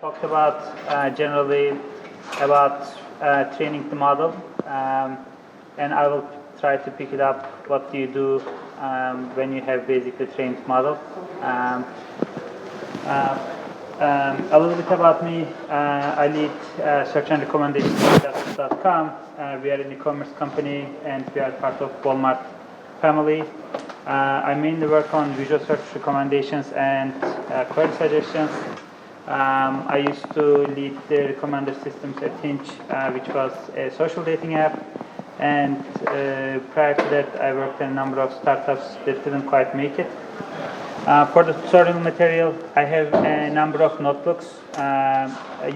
Talked about generally about training the model, and I will try to pick it up. What do you do when you have basically trained model? A little bit about me. I lead search and recommendations.com. We are an e-commerce company and we are part of Walmart family. I mainly work on visual search recommendations and query suggestions. I used to lead the recommender systems at Hinge, which was a social dating app. And prior to that, I worked in a number of startups that didn't quite make it. For the tutorial material, I have a number of notebooks.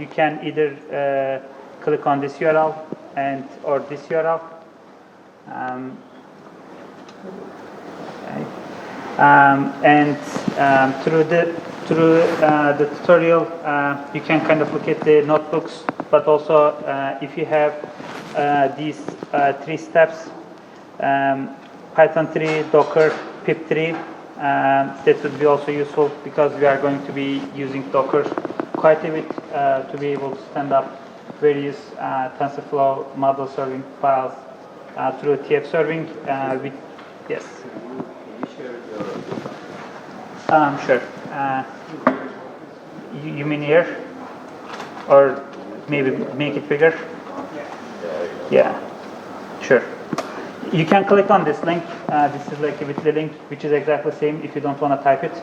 You can either click on this URL or this URL. Through the tutorial, you can kind of look at the notebooks, but also if you have these 3 steps, Python 3, Docker, pip 3, that would be also useful because we are going to be using Docker quite a bit to be able to stand up various TensorFlow model serving files through TF serving. Yes. Sure. You mean here? Or maybe make it bigger? Yeah. Sure. You can click on this link. This is like a bit.ly link, which is exactly the same if you don't want to type it.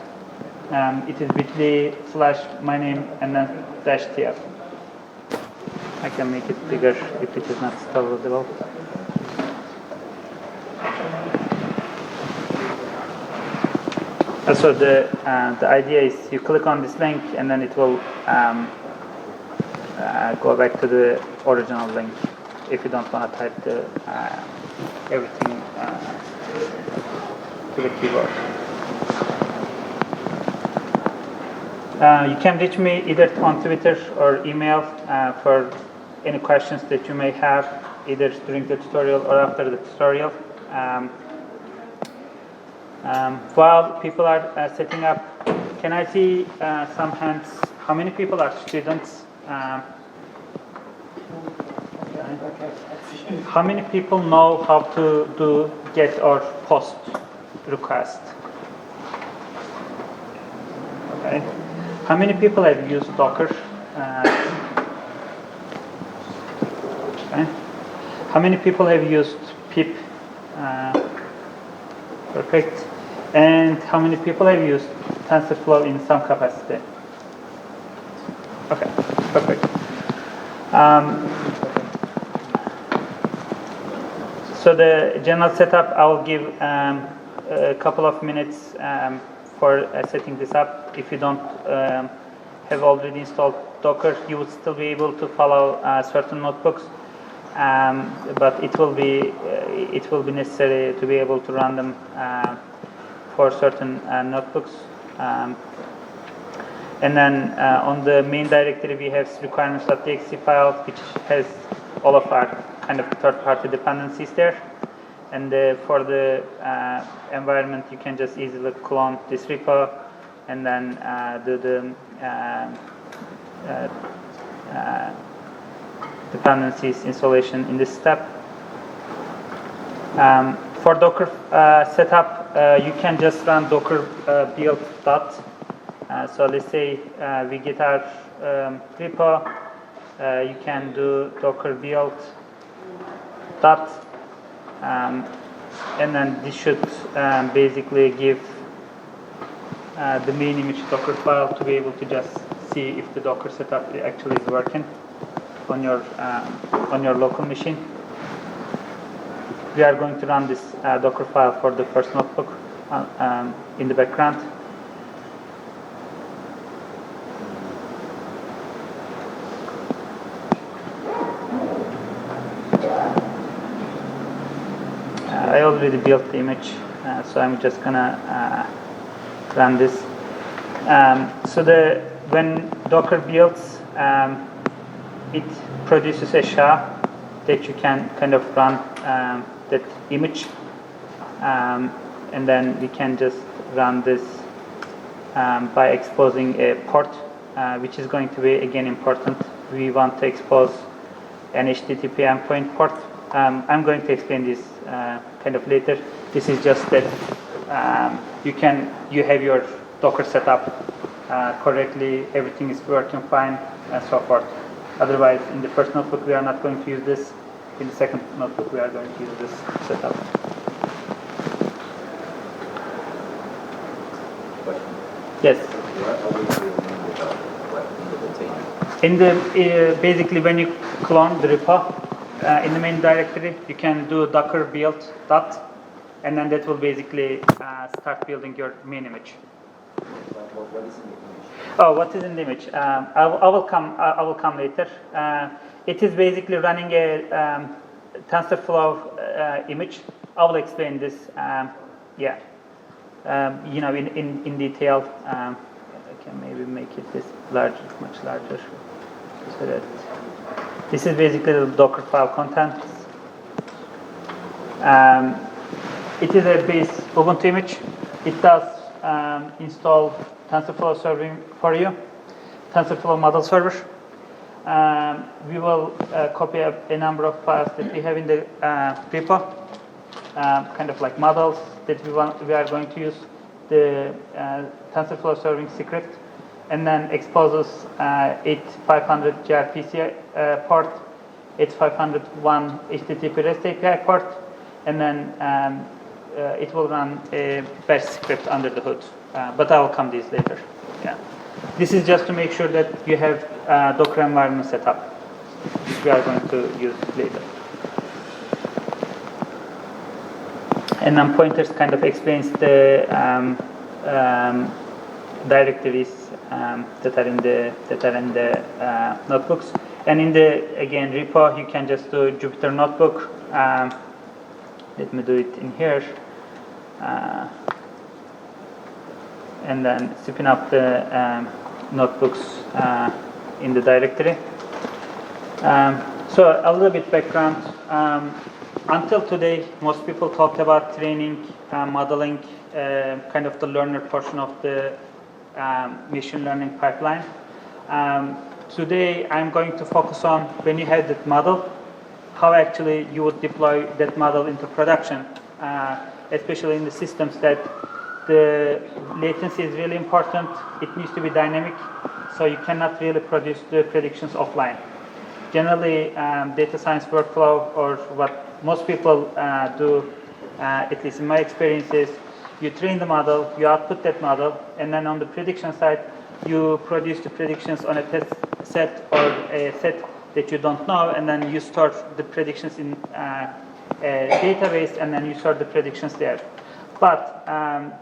It is bit.ly/myname and then -tf. I can make it bigger if it is not scalable. So the idea is you click on this link and then it will go back to the original link if you don't want to type everything to the keyboard. You can reach me either on Twitter or email for any questions that you may have, either during the tutorial or after the tutorial. While people are setting up, can I see some hands? How many people are students? How many people know how to do get or post request? Okay. How many people have used Docker? Okay. How many people have used pip? Perfect. And how many people have used TensorFlow in some capacity? Okay, perfect. So the general setup, I will give a couple of minutes for setting this up. If you don't have already installed Docker, you would still be able to follow certain notebooks, but it will be necessary to be able to run them for certain notebooks. And then on the main directory, we have requirements.txt file, which has all of our kind of third-party dependencies there. And for the environment, you can just easily clone this repo and then do the dependencies installation in this step. For Docker setup, you can just run docker build dot. So let's say we get our repo. You can do docker build dot, and then this should basically give the main image Docker file to be able to just see if the Docker setup actually is working on your local machine. We are going to run this Docker file for the first notebook in the background. I already built the image, so I'm just gonna run this. So when Docker builds, it produces a SHA that you can kind of run that image, and then we can just run this by exposing a port which is going to be again important. We want to expose an HTTP endpoint port. I'm going to explain this kind of later. This is just that you have your Docker set up correctly, everything is working fine, and so forth. Otherwise, in the first notebook, we are not going to use this. In the second notebook, we are going to use this setup. Yes. In the basically, when you clone the repo in the main directory, you can do docker build dot, and then that will basically start building your main image. What is in the image? Oh, what is in the image? I will come later. It is basically running a TensorFlow image. I will explain this. Yeah. In detail. I can maybe make it this larger, much larger, so that this is basically the Docker file contents. It is a base Ubuntu image. It does install TensorFlow serving for you, TensorFlow model server. We will copy a number of files that we have in the repo, kind of like models that we are going to use, the TensorFlow serving script, and then exposes 8500 gRPC port, 8501 HTTP REST API port, and then it will run a bash script under the hood. But I will come to this later. Yeah. This is just to make sure that you have Docker environment set up, which we are going to use later. And then pointers kind of explains the directories that are in the notebooks. And in the repo, you can just do Jupyter Notebook. Let me do it in here. And then spin up the notebooks in the directory. So a little bit background. Until today, most people talked about training, modeling, kind of the learner portion of the machine learning pipeline. Today, I'm going to focus on when you have that model, how actually you would deploy that model into production, especially in the systems that the latency is really important. It needs to be dynamic, so you cannot really produce the predictions offline. Generally, data science workflow, or what most people do, at least in my experience, is you train the model, you output that model, and then on the prediction side, you produce the predictions on a test set or a set that you don't know, and then you store the predictions in a database, and then you store the predictions there. But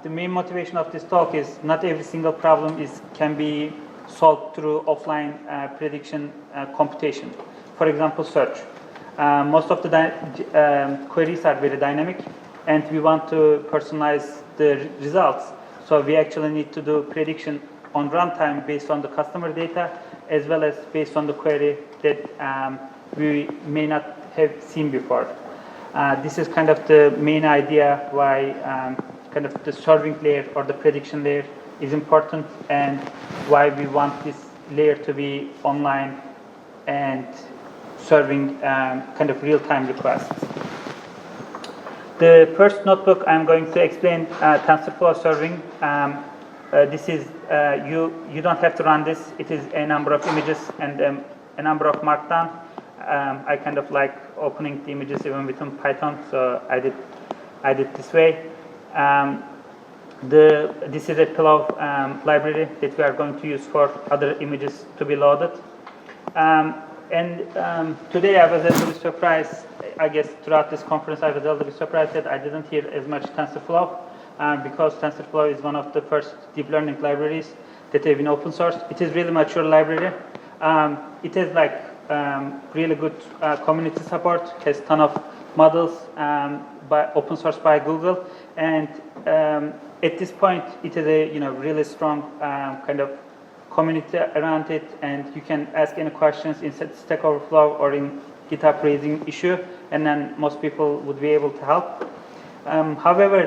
the main motivation of this talk is not every single problem can be solved through offline prediction computation. For example, search. Most of the queries are very dynamic, and we want to personalize the results. So we actually need to do prediction on runtime based on the customer data, as well as based on the query that we may not have seen before. This is kind of the main idea why kind of the serving layer or the prediction layer is important, and why we want this layer to be online and serving kind of real-time requests. The first notebook I'm going to explain TensorFlow serving. This is you don't have to run this. It is a number of images and a number of markdown. I kind of like opening the images even within Python, so I did this way. This is a pillow library that we are going to use for other images to be loaded. Today I was a little bit surprised. I guess throughout this conference I was a little bit surprised that I didn't hear as much TensorFlow, because TensorFlow is one of the first deep learning libraries that have been open sourced. It is really mature library. It has like really good community support, has ton of models by open source by Google, and at this point it is a really strong kind of community around it, and you can ask any questions in Stack Overflow or in GitHub raising issue, and then most people would be able to help. However,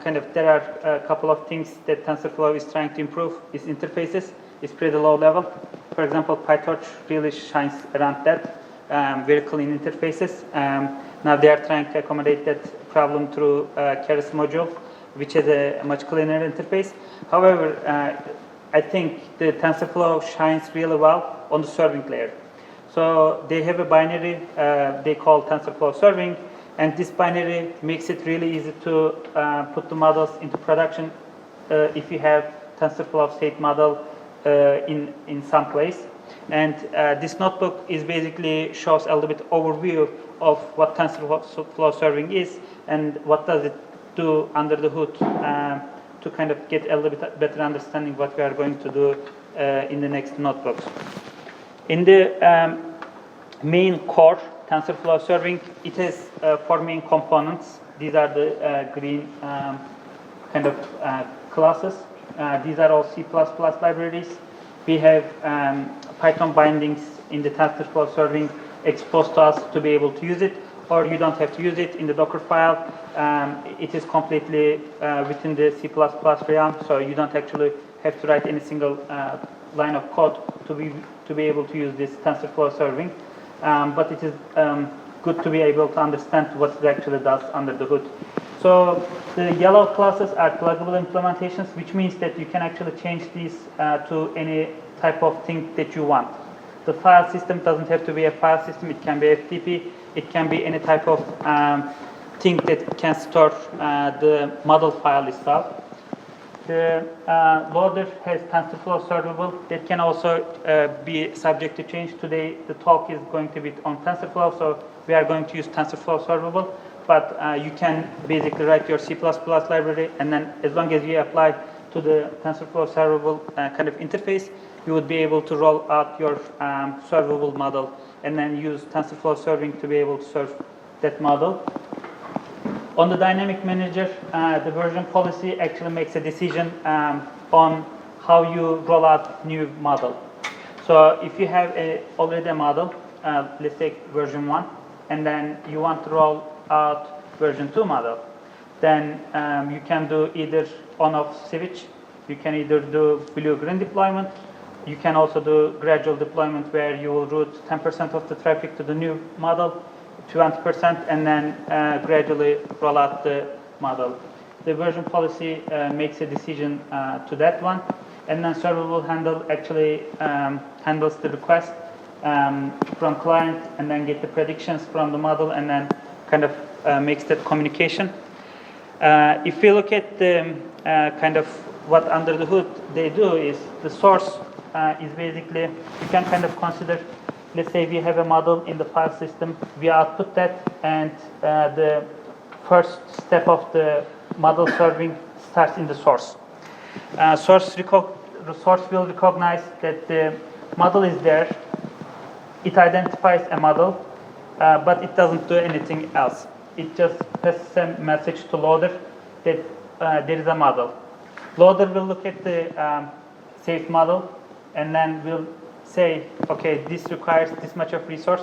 kind of there are a couple of things that TensorFlow is trying to improve its interfaces, is pretty low level. For example, PyTorch really shines around that, very clean interfaces. Now they are trying to accommodate that problem through Keras module, which has a much cleaner interface. However, I think the TensorFlow shines really well on the serving layer. So they have a binary they call TensorFlow serving, and this binary makes it really easy to put the models into production if you have TensorFlow state model in some place. And this notebook is basically shows a little bit overview of what TensorFlow serving is and what does it do under the hood to kind of get a little bit better understanding what we are going to do in the next notebooks. In the main core TensorFlow serving, it has 4 main components. These are the green kind of classes. These are all C++ libraries. We have Python bindings in the TensorFlow serving exposed to us to be able to use it, or you don't have to use it in the Docker file. It is completely within the C++ realm, so you don't actually have to write any single line of code to be able to use this TensorFlow serving. But it is good to be able to understand what it actually does under the hood. So the yellow classes are pluggable implementations, which means that you can actually change these to any type of thing that you want. The file system doesn't have to be a file system. It can be FTP. It can be any type of thing that can store the model file itself. The loader has TensorFlow servable that can also be subject to change. Today, the talk is going to be on TensorFlow, so we are going to use TensorFlow servable. But you can basically write your C++ library, and then as long as you apply to the TensorFlow servable kind of interface, you would be able to roll out your servable model and then use TensorFlow serving to be able to serve that model. On the dynamic manager, the version policy actually makes a decision on how you roll out new model. So if you have already a model, let's say version 1, and then you want to roll out version 2 model, then you can do either on-off switch, you can either do blue-green deployment, you can also do gradual deployment where you will route 10% of the traffic to the new model, 20%, and then gradually roll out the model. The version policy makes a decision to that one, and then servable handle actually handles the request from client and then get the predictions from the model and then kind of makes that communication. If you look at the kind of what under the hood they do is the source is basically, you can kind of consider, let's say we have a model in the file system, we output that, and the first step of the model serving starts in the source. Source will recognize that the model is there, it identifies a model, but it doesn't do anything else. It just passes a message to loader that there is a model. Loader will look at the saved model and then will say, okay, this requires this much of resource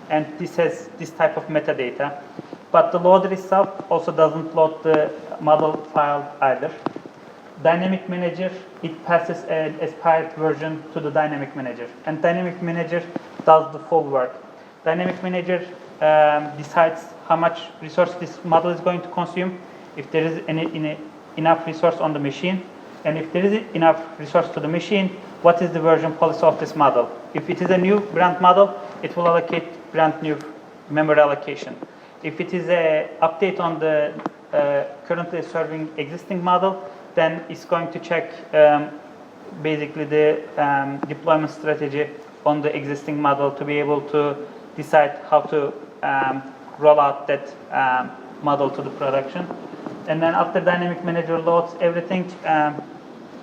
and this has this type of metadata. But the loader itself also doesn't load the model file either. Dynamic manager, it passes an aspired version to the dynamic manager, and dynamic manager does the full work. Dynamic manager decides how much resource this model is going to consume, if there is enough resource on the machine, and if there is enough resource to the machine, what is the version policy of this model? If it is a new brand model, it will allocate brand new memory allocation. If it is an update on the currently serving existing model, then it's going to check basically the deployment strategy on the existing model to be able to decide how to roll out that model to the production. And then after dynamic manager loads everything,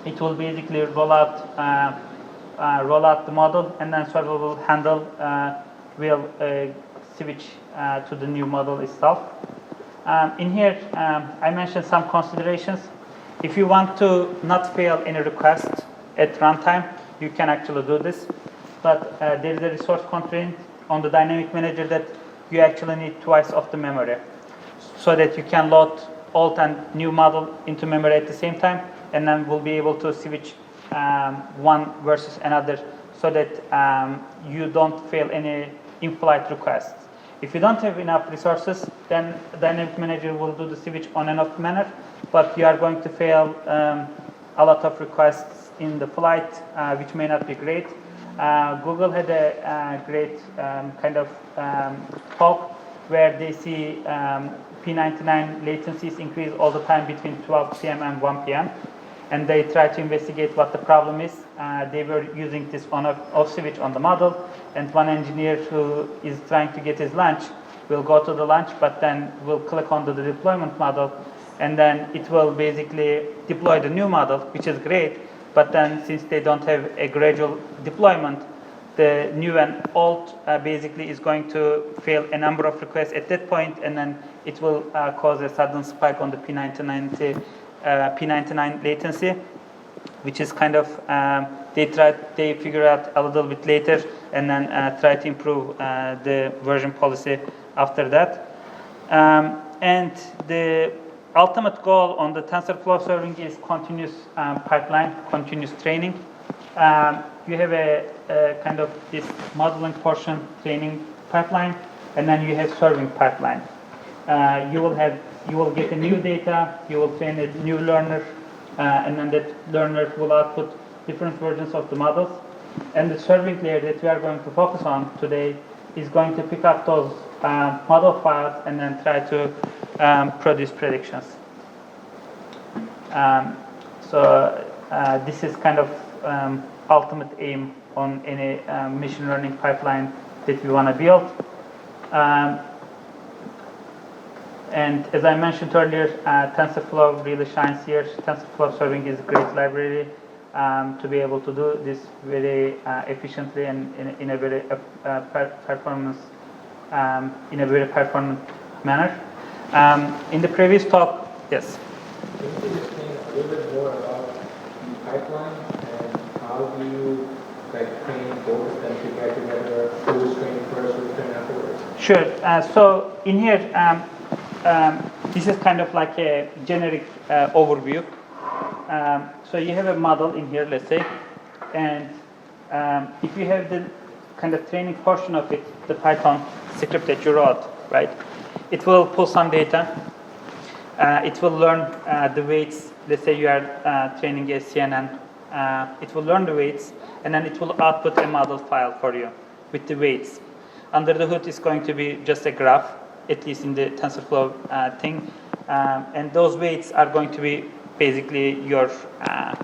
it will basically roll out the model, and then servable handle will switch to the new model itself. In here, I mentioned some considerations. If you want to not fail any request at runtime, you can actually do this. But there is a resource constraint on the dynamic manager that you actually need twice of the memory, so that you can load old and new model into memory at the same time, and then we'll be able to switch one versus another, so that you don't fail any in-flight requests. If you don't have enough resources, then Dynamic Manager will do the switch on and off manner, but you are going to fail a lot of requests in the flight, which may not be great. Google had a great kind of talk where they see P99 latencies increase all the time between 12 p.m. and 1 p.m. And they try to investigate what the problem is. They were using this on-off switch on the model, and one engineer who is trying to get his lunch will go to the lunch, but then will click on the deployment model, and then it will basically deploy the new model, which is great, but then since they don't have a gradual deployment, the new and old basically is going to fail a number of requests at that point, and then it will cause a sudden spike on the P99 latency, which is kind of they figure out a little bit later, and then try to improve the version policy after that. And the ultimate goal on the TensorFlow serving is continuous pipeline, continuous training. You have a kind of this modeling portion training pipeline, and then you have serving pipeline. You will get a new data, you will train a new learner, and then that learner will output different versions of the models. And the serving layer that we are going to focus on today is going to pick up those model files and then try to produce predictions. So this is kind of ultimate aim on any machine learning pipeline that we want to build. And as I mentioned earlier, TensorFlow really shines here. TensorFlow serving is a great library to be able to do this very efficiently and in a very performant manner. In the previous talk, yes. Can you explain a little bit more about the pipeline and how do you train both of them together? Who's training first, who's training afterwards? Sure. So in here, this is kind of like a generic overview. So you have a model in here, let's say, and if you have the kind of training portion of it, the Python script that you wrote, right? It will pull some data. It will learn the weights. Let's say you are training a CNN. It will learn the weights, and then it will output a model file for you with the weights. Under the hood is going to be just a graph, at least in the TensorFlow thing. And those weights are going to be basically your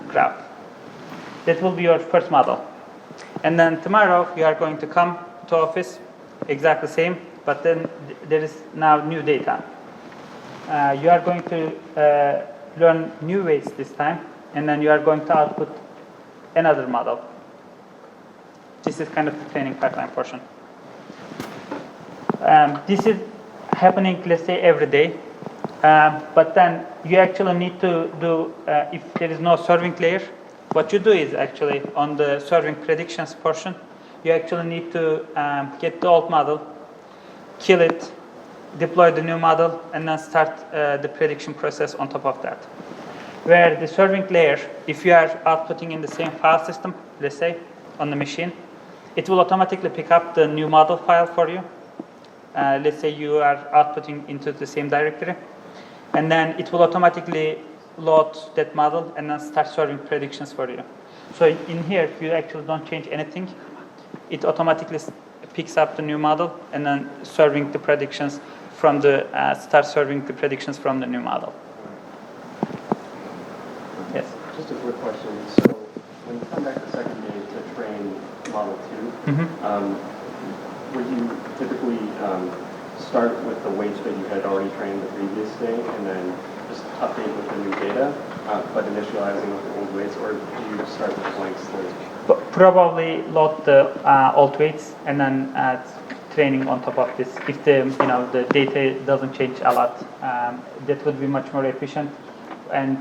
graph. That will be your first model. And then tomorrow you are going to come to office, exactly same, but then there is now new data. You are going to learn new weights this time, and then you are going to output another model. This is kind of the training pipeline portion. This is happening, let's say, every day. But then you actually need to do, if there is no serving layer, what you do is actually on the serving predictions portion, you actually need to get the old model, kill it, deploy the new model, and then start the prediction process on top of that. Where the serving layer, if you are outputting in the same file system, let's say, on the machine, it will automatically pick up the new model file for you. Let's say you are outputting into the same directory, and then it will automatically load that model and then start serving predictions for you. So in here, you actually don't change anything. It automatically picks up the new model and then serving the predictions from the start serving the predictions from the new model. Yes. Just a quick question. So when you come back the second day to train Model 2, would you typically start with the weights that you had already trained the previous day and then just update with the new data, but initializing with the old weights, or do you start with a blank slate? Probably load the old weights and then training on top of this. If the data doesn't change a lot, that would be much more efficient, and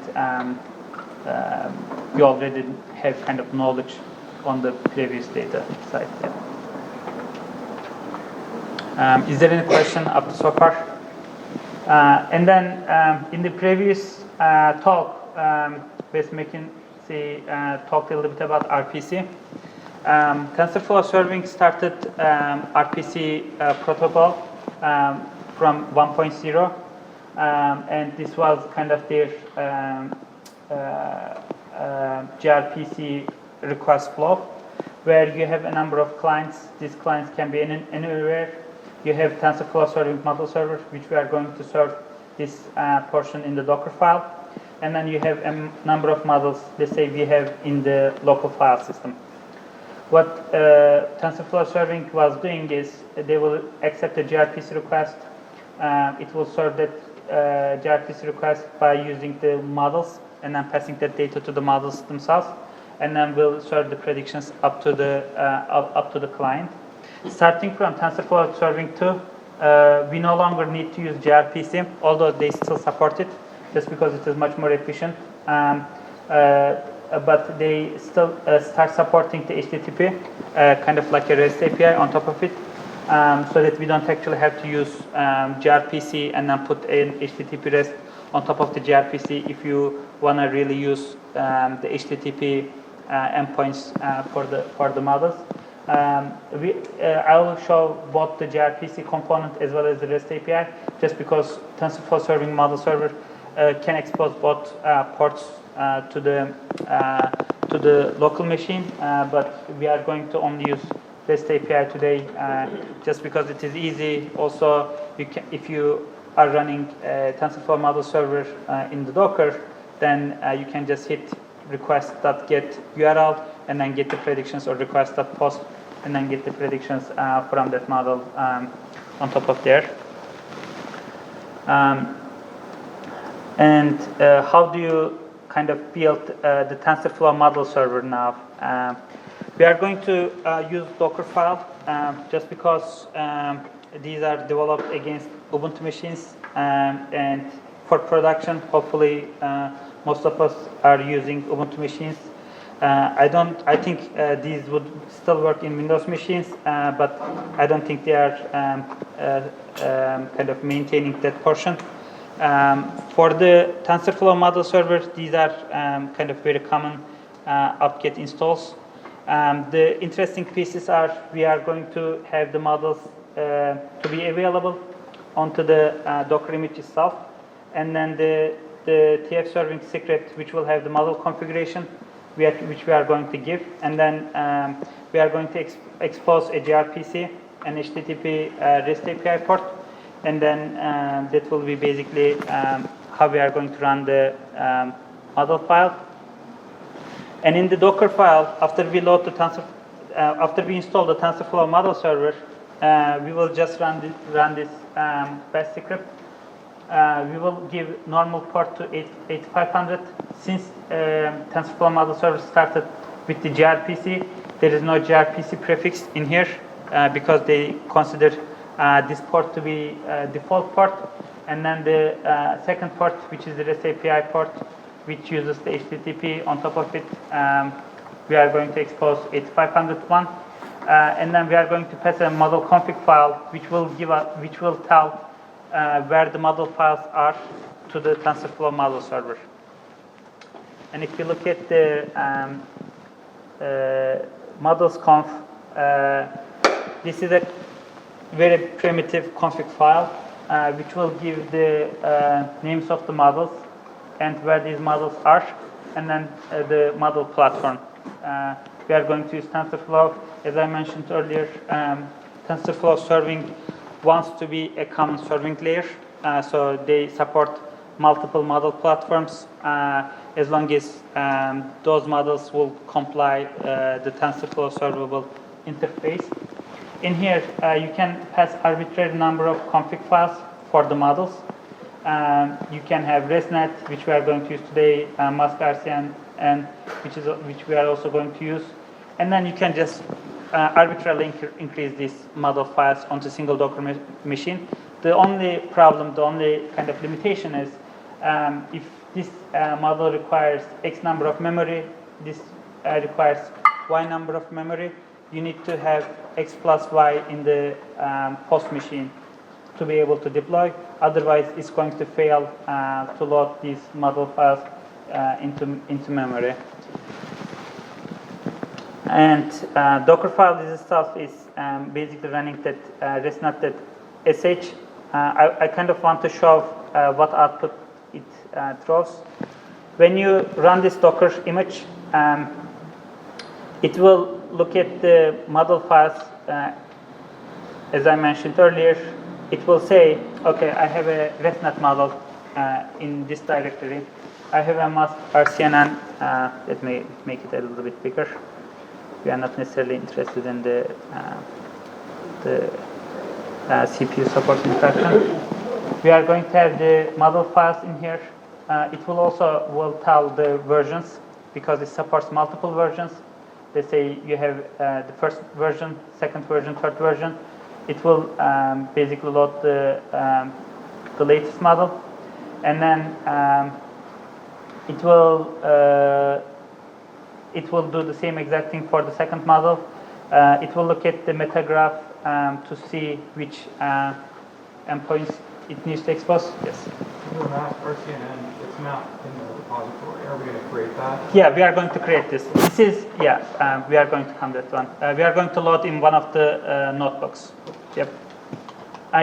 you already have kind of knowledge on the previous data side. Yeah. Is there any question up to so far? And then in the previous talk, was making see, talk a little bit about RPC. TensorFlow serving started RPC protocol from 1.0, and this was kind of their gRPC request flow, where you have a number of clients. These clients can be anywhere. You have TensorFlow serving model server, which we are going to serve this portion in the Docker file. And then you have a number of models, let's say we have in the local file system. What TensorFlow serving was doing is they will accept a gRPC request. It will serve that gRPC request by using the models and then passing that data to the models themselves, and then will serve the predictions up to the client. Starting from TensorFlow serving 2, we no longer need to use gRPC, although they still support it, just because it is much more efficient. But they still start supporting the HTTP, kind of like a REST API on top of it, so that we don't actually have to use gRPC and then put an HTTP REST on top of the gRPC if you want to really use the HTTP endpoints for the models. I will show both the gRPC component as well as the REST API, just because TensorFlow serving model server can expose both ports to the local machine, but we are going to only use REST API today, just because it is easy. Also, if you are running a TensorFlow model server in the Docker, then you can just hit request.get URL and then get the predictions, or request.post and then get the predictions from that model on top of there. And how do you kind of build the TensorFlow model server now? We are going to use Docker file just because these are developed against Ubuntu machines, and for production, hopefully most of us are using Ubuntu machines. I think these would still work in Windows machines, but I don't think they are kind of maintaining that portion. For the TensorFlow model server, these are kind of very common apt-get installs. The interesting pieces are we are going to have the models to be available onto the Docker image itself, and then the TF serving secret, which will have the model configuration, which we are going to give, and then we are going to expose a gRPC, an HTTP REST API port, and then that will be basically how we are going to run the model file. And in the Docker file, after we install the TensorFlow model server, we will just run this bash script. We will give normal port to 8500. Since TensorFlow model server started with the gRPC, there is no gRPC prefix in here because they consider this port to be default port. And then the second port, which is the REST API port, which uses the HTTP on top of it, we are going to expose 8501. And then we are going to pass a model config file, which will tell where the model files are to the TensorFlow model server. And if you look at the models conf, this is a very primitive config file, which will give the names of the models and where these models are, and then the model platform. We are going to use TensorFlow. As I mentioned earlier, TensorFlow serving wants to be a common serving layer, so they support multiple model platforms as long as those models will comply the TensorFlow servable interface. In here, you can pass arbitrary number of config files for the models. You can have ResNet, which we are going to use today, mask.rc, and which we are also going to use, and then you can just arbitrarily increase these model files onto a single Docker machine. The only problem, the only kind of limitation is if this model requires X number of memory, this requires Y number of memory, you need to have X plus Y in the host machine to be able to deploy. Otherwise, it's going to fail to load these model files into memory. And Dockerfile itself is basically running that REST, that sh. I kind of want to show what output it throws. When you run this Docker image, it will look at the model files. As I mentioned earlier, it will say, okay, I have a ResNet model in this directory. I have a mask RCNN. Let me make it a little bit bigger. We are not necessarily interested in the CPU support instruction. We are going to have the model files in here. It will also tell the versions because it supports multiple versions. Let's say you have the first version, second version, third version. It will basically load the latest model, and then it will do the same exact thing for the second model. It will look at the metagraph to see which endpoints it needs to expose. Yes. The mask RCNN, it's not in the repository. Are we going to create that? Yeah, we are going to create this. This is, we are going to come that one. We are going to load in one of the notebooks. Yep.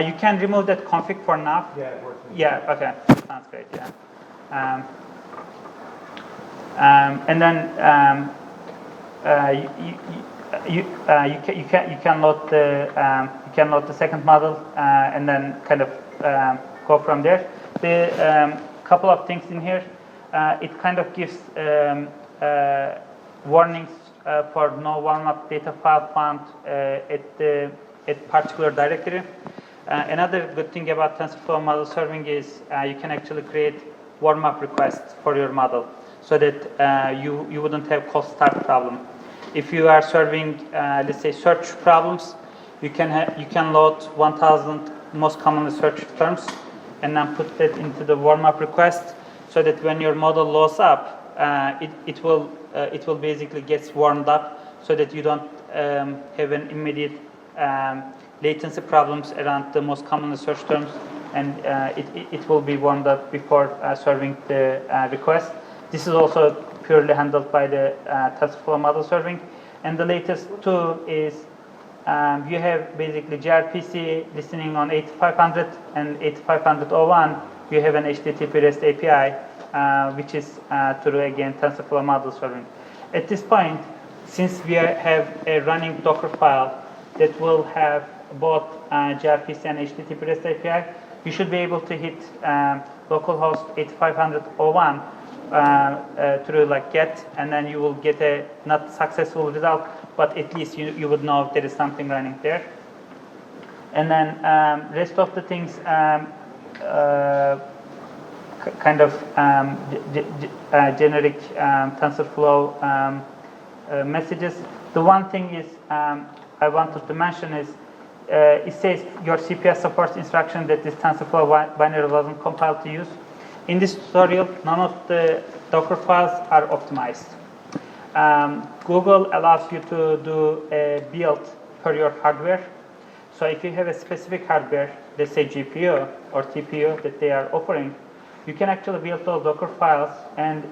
You can remove that config for now. Yeah, it works. Yeah, okay. Sounds great, yeah. And then you can load the second model and then kind of go from there. The couple of things in here. It kind of gives warnings for no warm-up data file found at particular directory. Another good thing about TensorFlow model serving is you can actually create warm-up requests for your model, so that you wouldn't have cold start problem. If you are serving, let's say, search problems, you can load 1,000 most commonly searched terms, and then put that into the warm-up request, so that when your model loads up, it will basically get warmed up, so that you don't have an immediate latency problems around the most commonly searched terms, and it will be warmed up before serving the request. This is also purely handled by the TensorFlow model serving. And the latest two is you have basically gRPC listening on 8500 and 8501. You have an HTTP REST API, which is through, again, TensorFlow model serving. At this point, since we have a running Docker file that will have both gRPC and HTTP REST API, you should be able to hit localhost 8501 through like get, and then you will get a not successful result, but at least you would know if there is something running there. And then rest of the things kind of generic TensorFlow messages. The one thing is I wanted to mention is it says your CPS supports instruction that this TensorFlow binary wasn't compiled to use. In this tutorial, none of the Docker files are optimized. Google allows you to do a build per your hardware. So if you have a specific hardware, let's say GPU or TPU that they are offering, you can actually build those Docker files and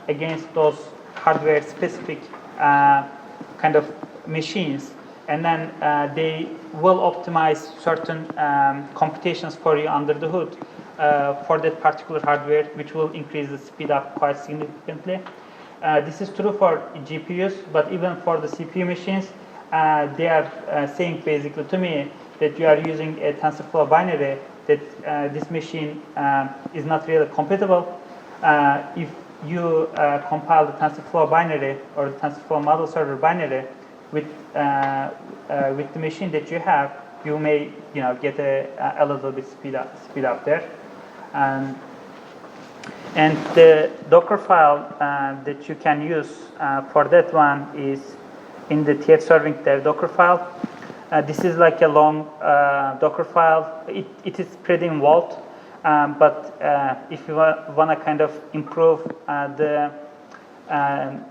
against those hardware specific kind of machines, and then they will optimize certain computations for you under the hood for that particular hardware, which will increase the speed up quite significantly. This is true for GPUs, but even for the CPU machines, they are saying basically to me that you are using a TensorFlow binary, that this machine is not really compatible. If you compile the TensorFlow binary or the TensorFlow model server binary with the machine that you have, you may get a little bit speed up there. And the Docker file that you can use for that one is in the TF serving dev Docker file. This is like a long Docker file. It is pretty involved, but if you want to kind of improve the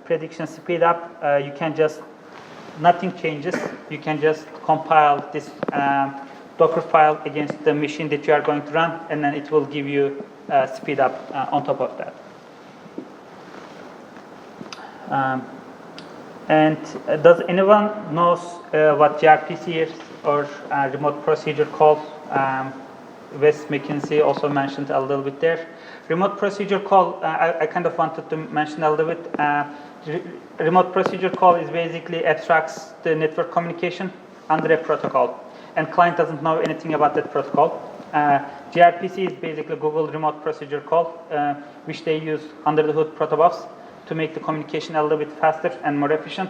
prediction speed up, you can just, nothing changes. You can just compile this Docker file against the machine that you are going to run, and then it will give you speed up on top of that. Um, and does anyone knows what gRPC is or remote procedure call? Wes McKinsey also mentioned a little bit there. Remote procedure call, I kind of wanted to mention a little bit. Remote procedure call is basically abstracts the network communication under a protocol, and client doesn't know anything about that protocol. gRPC is basically Google remote procedure call, which they use under the hood protobufs to make the communication a little bit faster and more efficient.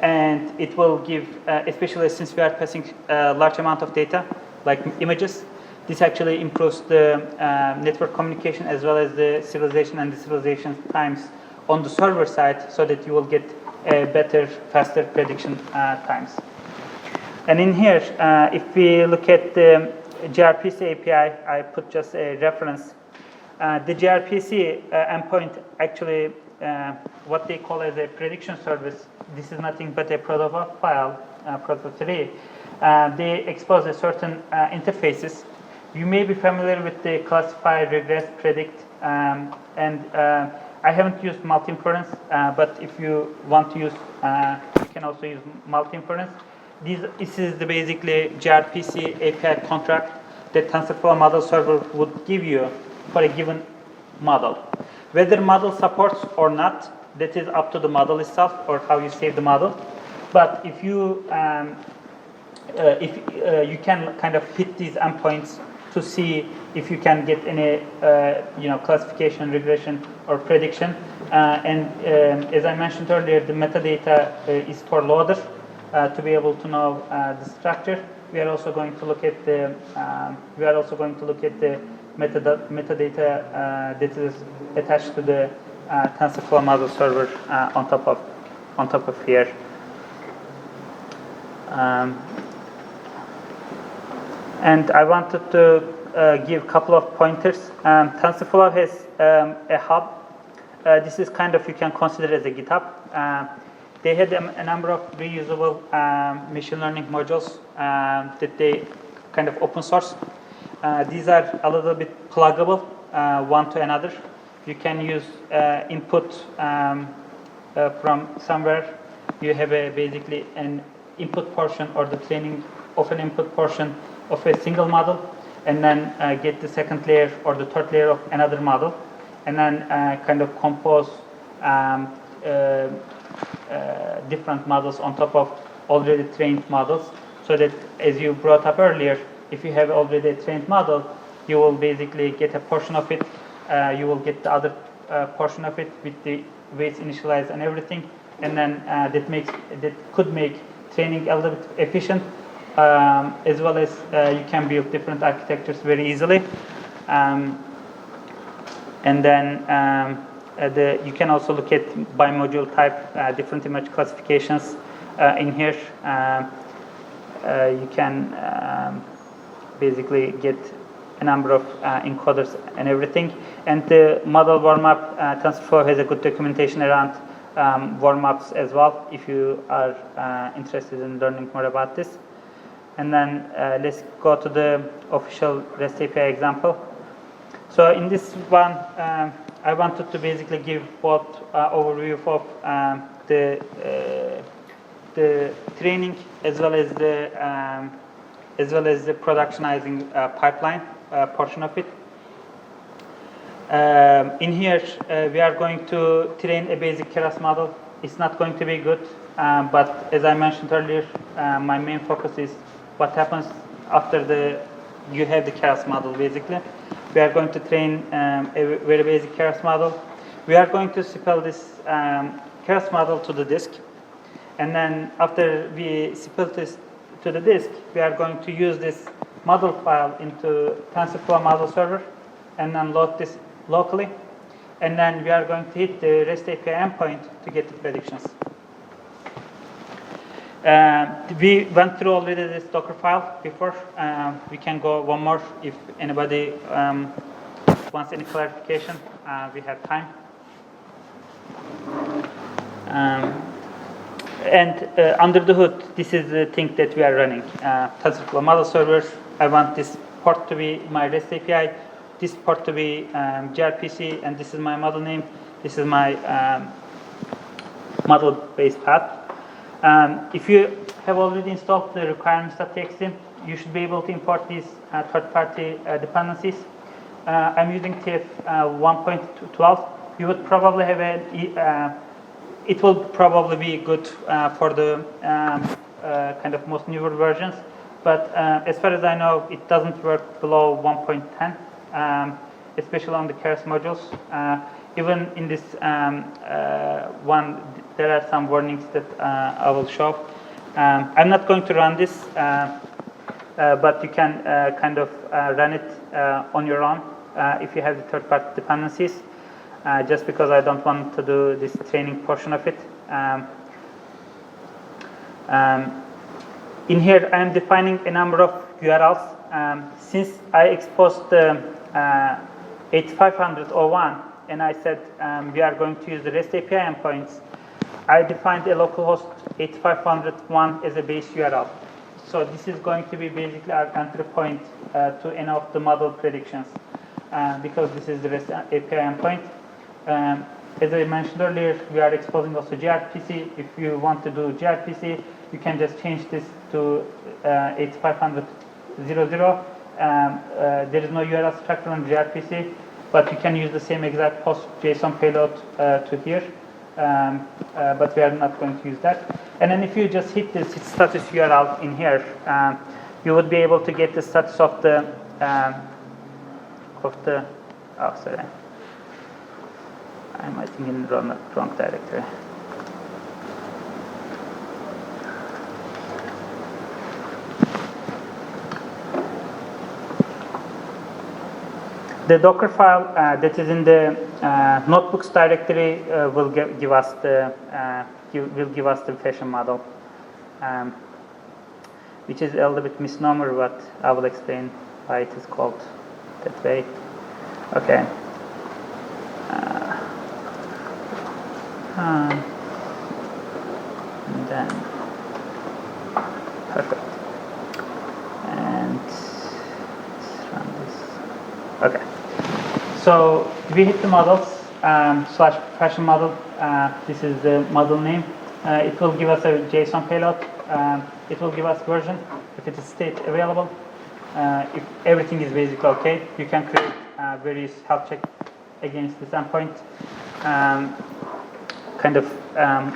And it will give, especially since we are passing a large amount of data, like images, this actually improves the network communication as well as the serialization and decerialization times on the server side, so that you will get better, faster prediction times. And in here, if we look at the gRPC API, I put just a reference. The gRPC endpoint actually, what they call as a prediction service, this is nothing but a protobuf file, protobuf 3. They expose a certain interfaces. You may be familiar with the classify, regress, predict, and I haven't used multi-inference, but if you want to use, you can also use multi-inference. This is the basically gRPC API contract that TensorFlow model server would give you for a given model. Whether model supports or not, that is up to the model itself or how you save the model. But if you you can kind of hit these endpoints to see if you can get any classification, regression, or prediction. As I mentioned earlier, the metadata is for loader to be able to know the structure. We are also going to look at the metadata that is attached to the TensorFlow model server on top of here. And I wanted to give a couple of pointers. TensorFlow has a hub. This is kind of, you can consider as a GitHub. They had a number of reusable machine learning modules that they kind of open source. These are a little bit pluggable one to another. You can use input from somewhere. You have basically an input portion or the training of an input portion of a single model, and then get the second layer or the third layer of another model, and then kind of compose different models on top of already trained models, so that, as you brought up earlier, if you have already a trained model, you will basically get a portion of it, you will get the other portion of it with the weights initialized and everything, and then that could make training a little bit efficient, as well as you can build different architectures very easily. And then you can also look at by module type, different image classifications in here. You can basically get a number of encoders and everything. And the model warm-up, TensorFlow has a good documentation around warm-ups as well, if you are interested in learning more about this. And then let's go to the official REST API example. So in this one, I wanted to basically give both overview of the training as well as the productionizing pipeline portion of it. In here, we are going to train a basic Keras model. It's not going to be good, but as I mentioned earlier, my main focus is what happens after you have the Keras model, basically. We are going to train a very basic Keras model. We are going to spell this Keras model to the disk. And then after we spell this to the disk, we are going to use this model file into TensorFlow model server and then load this locally. And then we are going to hit the REST API endpoint to get the predictions. We went through already this Docker file before. We can go one more if anybody wants any clarification. We have time. And under the hood, this is the thing that we are running. TensorFlow model servers. I want this port to be my REST API, this port to be gRPC, and this is my model name. This is my model-based path. If you have already installed the requirements.txt, you should be able to import these third-party dependencies. I'm using TF 1.12. You would probably have it will probably be good for the kind of most newer versions, but as far as I know, it doesn't work below 1.10, especially on the Keras modules. Even in this one, there are some warnings that I will show. I'm not going to run this, but you can kind of run it on your own if you have the third-party dependencies, just because I don't want to do this training portion of it. In here, I am defining a number of URLs. Since I exposed the 8500.01 and I said we are going to use the REST API endpoints, I defined a localhost 8501 as a base URL. So this is going to be basically our entry point to any of the model predictions, because this is the REST API endpoint. As I mentioned earlier, we are exposing also gRPC. If you want to do gRPC, you can just change this to 8500.00. There is no URL structure on gRPC, but you can use the same exact post JSON payload to here. But we are not going to use that. And then if you just hit this status URL in here, you would be able to get the status of the oh, sorry, I think in the wrong directory. The Docker file that is in the notebooks directory will give us the fashion model, which is a little bit misnomer, but I will explain why it is called that way. Okay. And then perfect. And let's run this. Okay. So we hit the models slash fashion model. This is the model name. It will give us a JSON payload. It will give us version if it is state available. If everything is basically okay, you can create various health check against this endpoint, kind of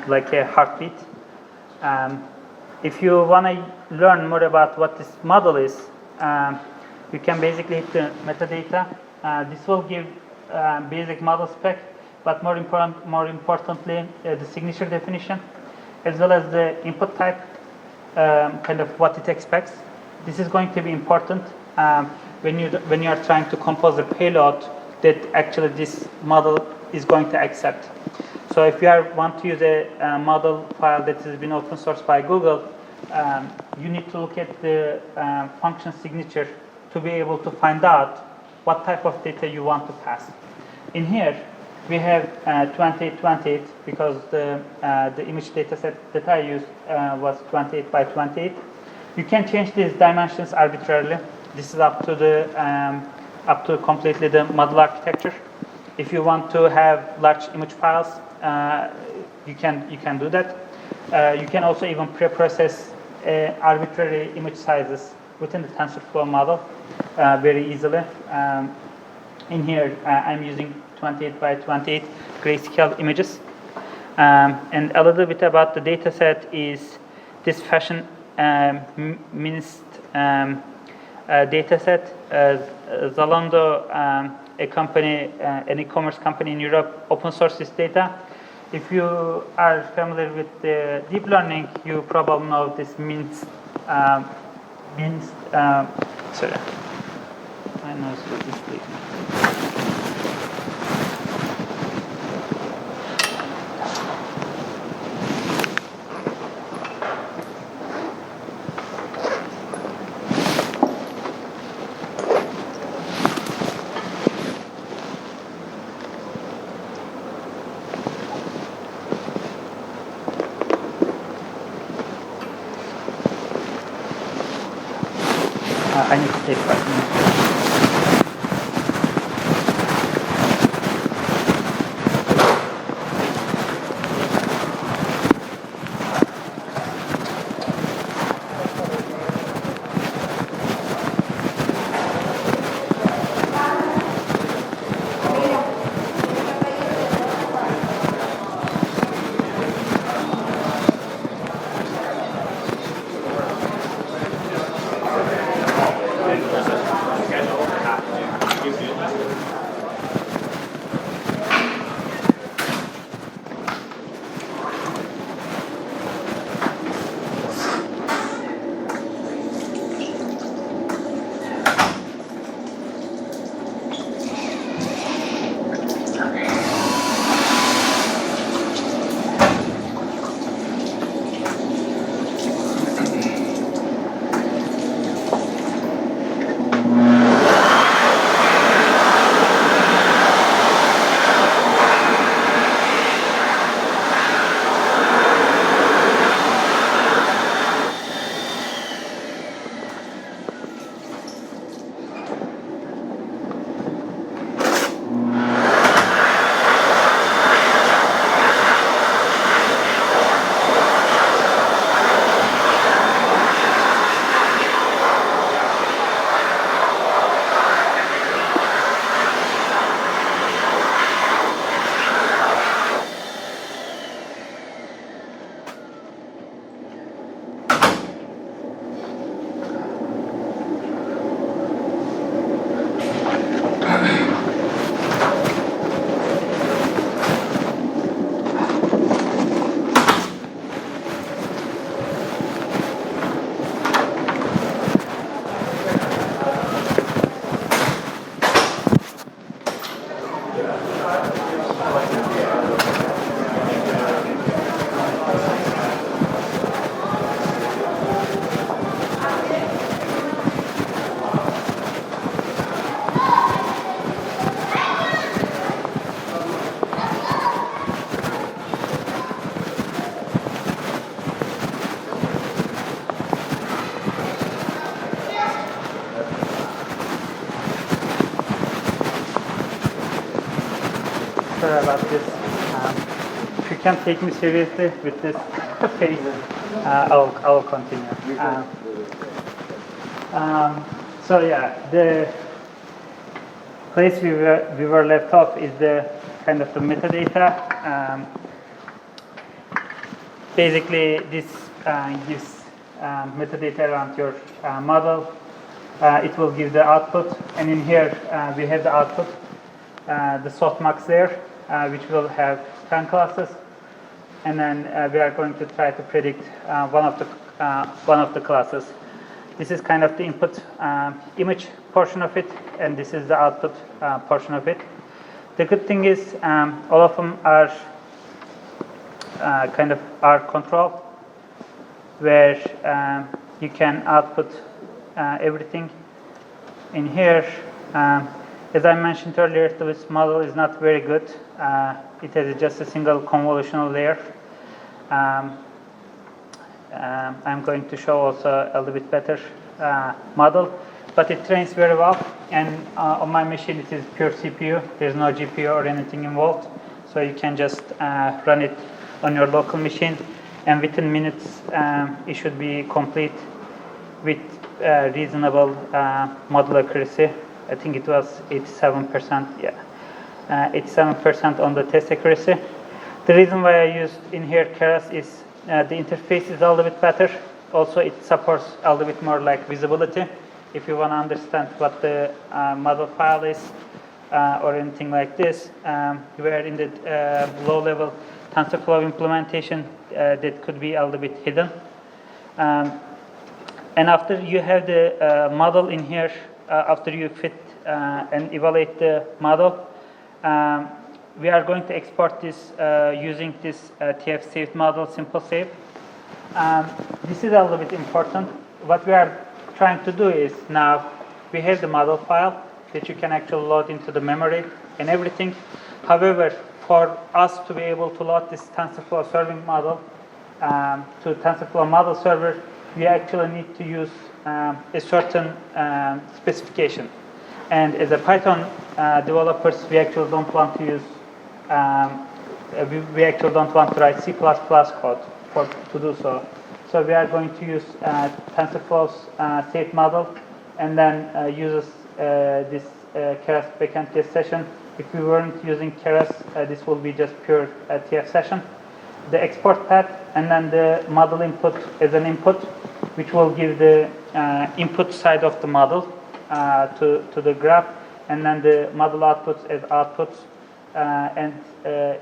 like a heartbeat. If you want to learn more about what this model is, you can basically hit the metadata. This will give basic model spec, but more importantly, the signature definition, as well as the input type, kind of what it expects. This is going to be important when you are trying to compose a payload that actually this model is going to accept. So if you want to use a model file that has been open sourced by Google, you need to look at the function signature to be able to find out what type of data you want to pass. In here, we have 2828 because the image data set that I used was 28 by 28. You can change these dimensions arbitrarily. This is up to completely the model architecture. If you want to have large image files, you can do that. You can also even pre-process arbitrary image sizes within the TensorFlow model very easily. In here, I'm using 28 by 28 grayscale images. And a little bit about the data set is this fashion minced data set. Zalando, a company, an e-commerce company in Europe, open source this data. If you are familiar with the deep learning, you probably know this minced, sorry. I know it's this big. I need to take 5 minutes. sorry about this. If you can't take me seriously with this face, I'll continue. So yeah, the place we were left off is the kind of the metadata. Basically, this gives metadata around your model. It will give the output, and in here we have the output, the softmax there, which will have 10 classes, and then we are going to try to predict one of the classes. This is kind of the input image portion of it, and this is the output portion of it. The good thing is all of them are kind of R control, where you can output everything in here. As I mentioned earlier, this model is not very good. It has just a single convolutional layer. I'm going to show also a little bit better model, but it trains very well, and on my machine it is pure CPU. There's no GPU or anything involved, so you can just run it on your local machine, and within minutes it should be complete with reasonable model accuracy. I think it was 87%, 87% on the test accuracy. The reason why I used in here Keras is the interface is a little bit better. Also, it supports a little bit more like visibility. If you want to understand what the model file is or anything like this, where in the low-level TensorFlow implementation, that could be a little bit hidden. And after you have the model in here, after you fit and evaluate the model, we are going to export this using this TF saved model, simple save. This is a little bit important. What we are trying to do is now we have the model file that you can actually load into the memory and everything. However, for us to be able to load this TensorFlow serving model to TensorFlow model server, we actually need to use a certain specification. And as a Python developers, we actually don't want to use, we actually don't want to write C++ code to do so. So we are going to use TensorFlow's state model, and then use this Keras backend test session. If we weren't using Keras, this will be just pure TF session. The export path, and then the model input as an input, which will give the input side of the model to the graph, and then the model outputs as outputs. And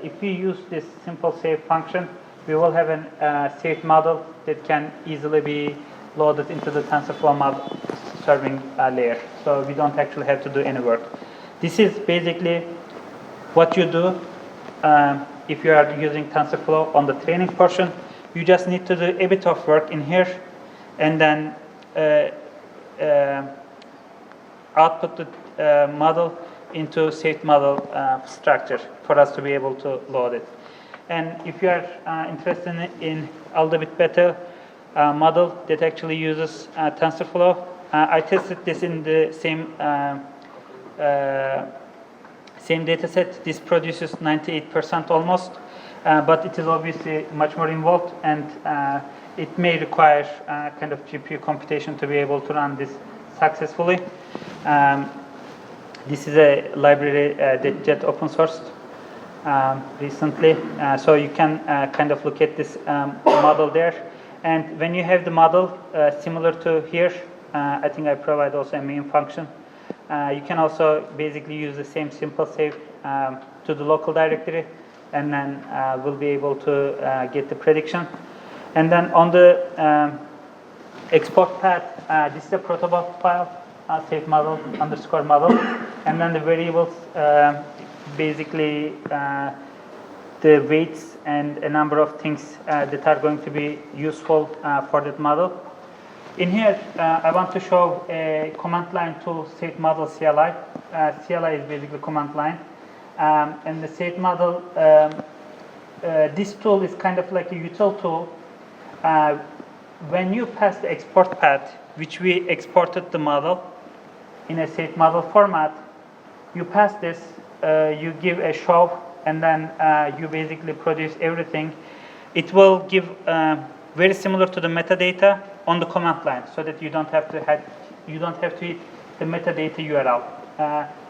if we use this simple save function, we will have a saved model that can easily be loaded into the TensorFlow model serving layer. So we don't actually have to do any work. This is basically what you do if you are using TensorFlow on the training portion. You just need to do a bit of work in here, and then output the model into saved model structure for us to be able to load it. And if you are interested in a little bit better model that actually uses TensorFlow, I tested this in the same data set. This produces 98% almost, but it is obviously much more involved, and it may require kind of GPU computation to be able to run this successfully. This is a library that Jet open sourced recently, so you can kind of look at this model there. And when you have the model similar to here, I think I provide also a main function. You can also basically use the same simple save to the local directory, and then we'll be able to get the prediction. And then on the export path, this is a protobuf file, save model underscore model, and then the variables, basically the weights and a number of things that are going to be useful for that model. In here, I want to show a command line tool, state model CLI. CLI is basically command line. And the state model, this tool is kind of like a util tool. When you pass the export path, which we exported the model in a state model format, you pass this, you give a show and then you basically produce everything. It will give very similar to the metadata on the command line, so that you don't have to hit the metadata URL.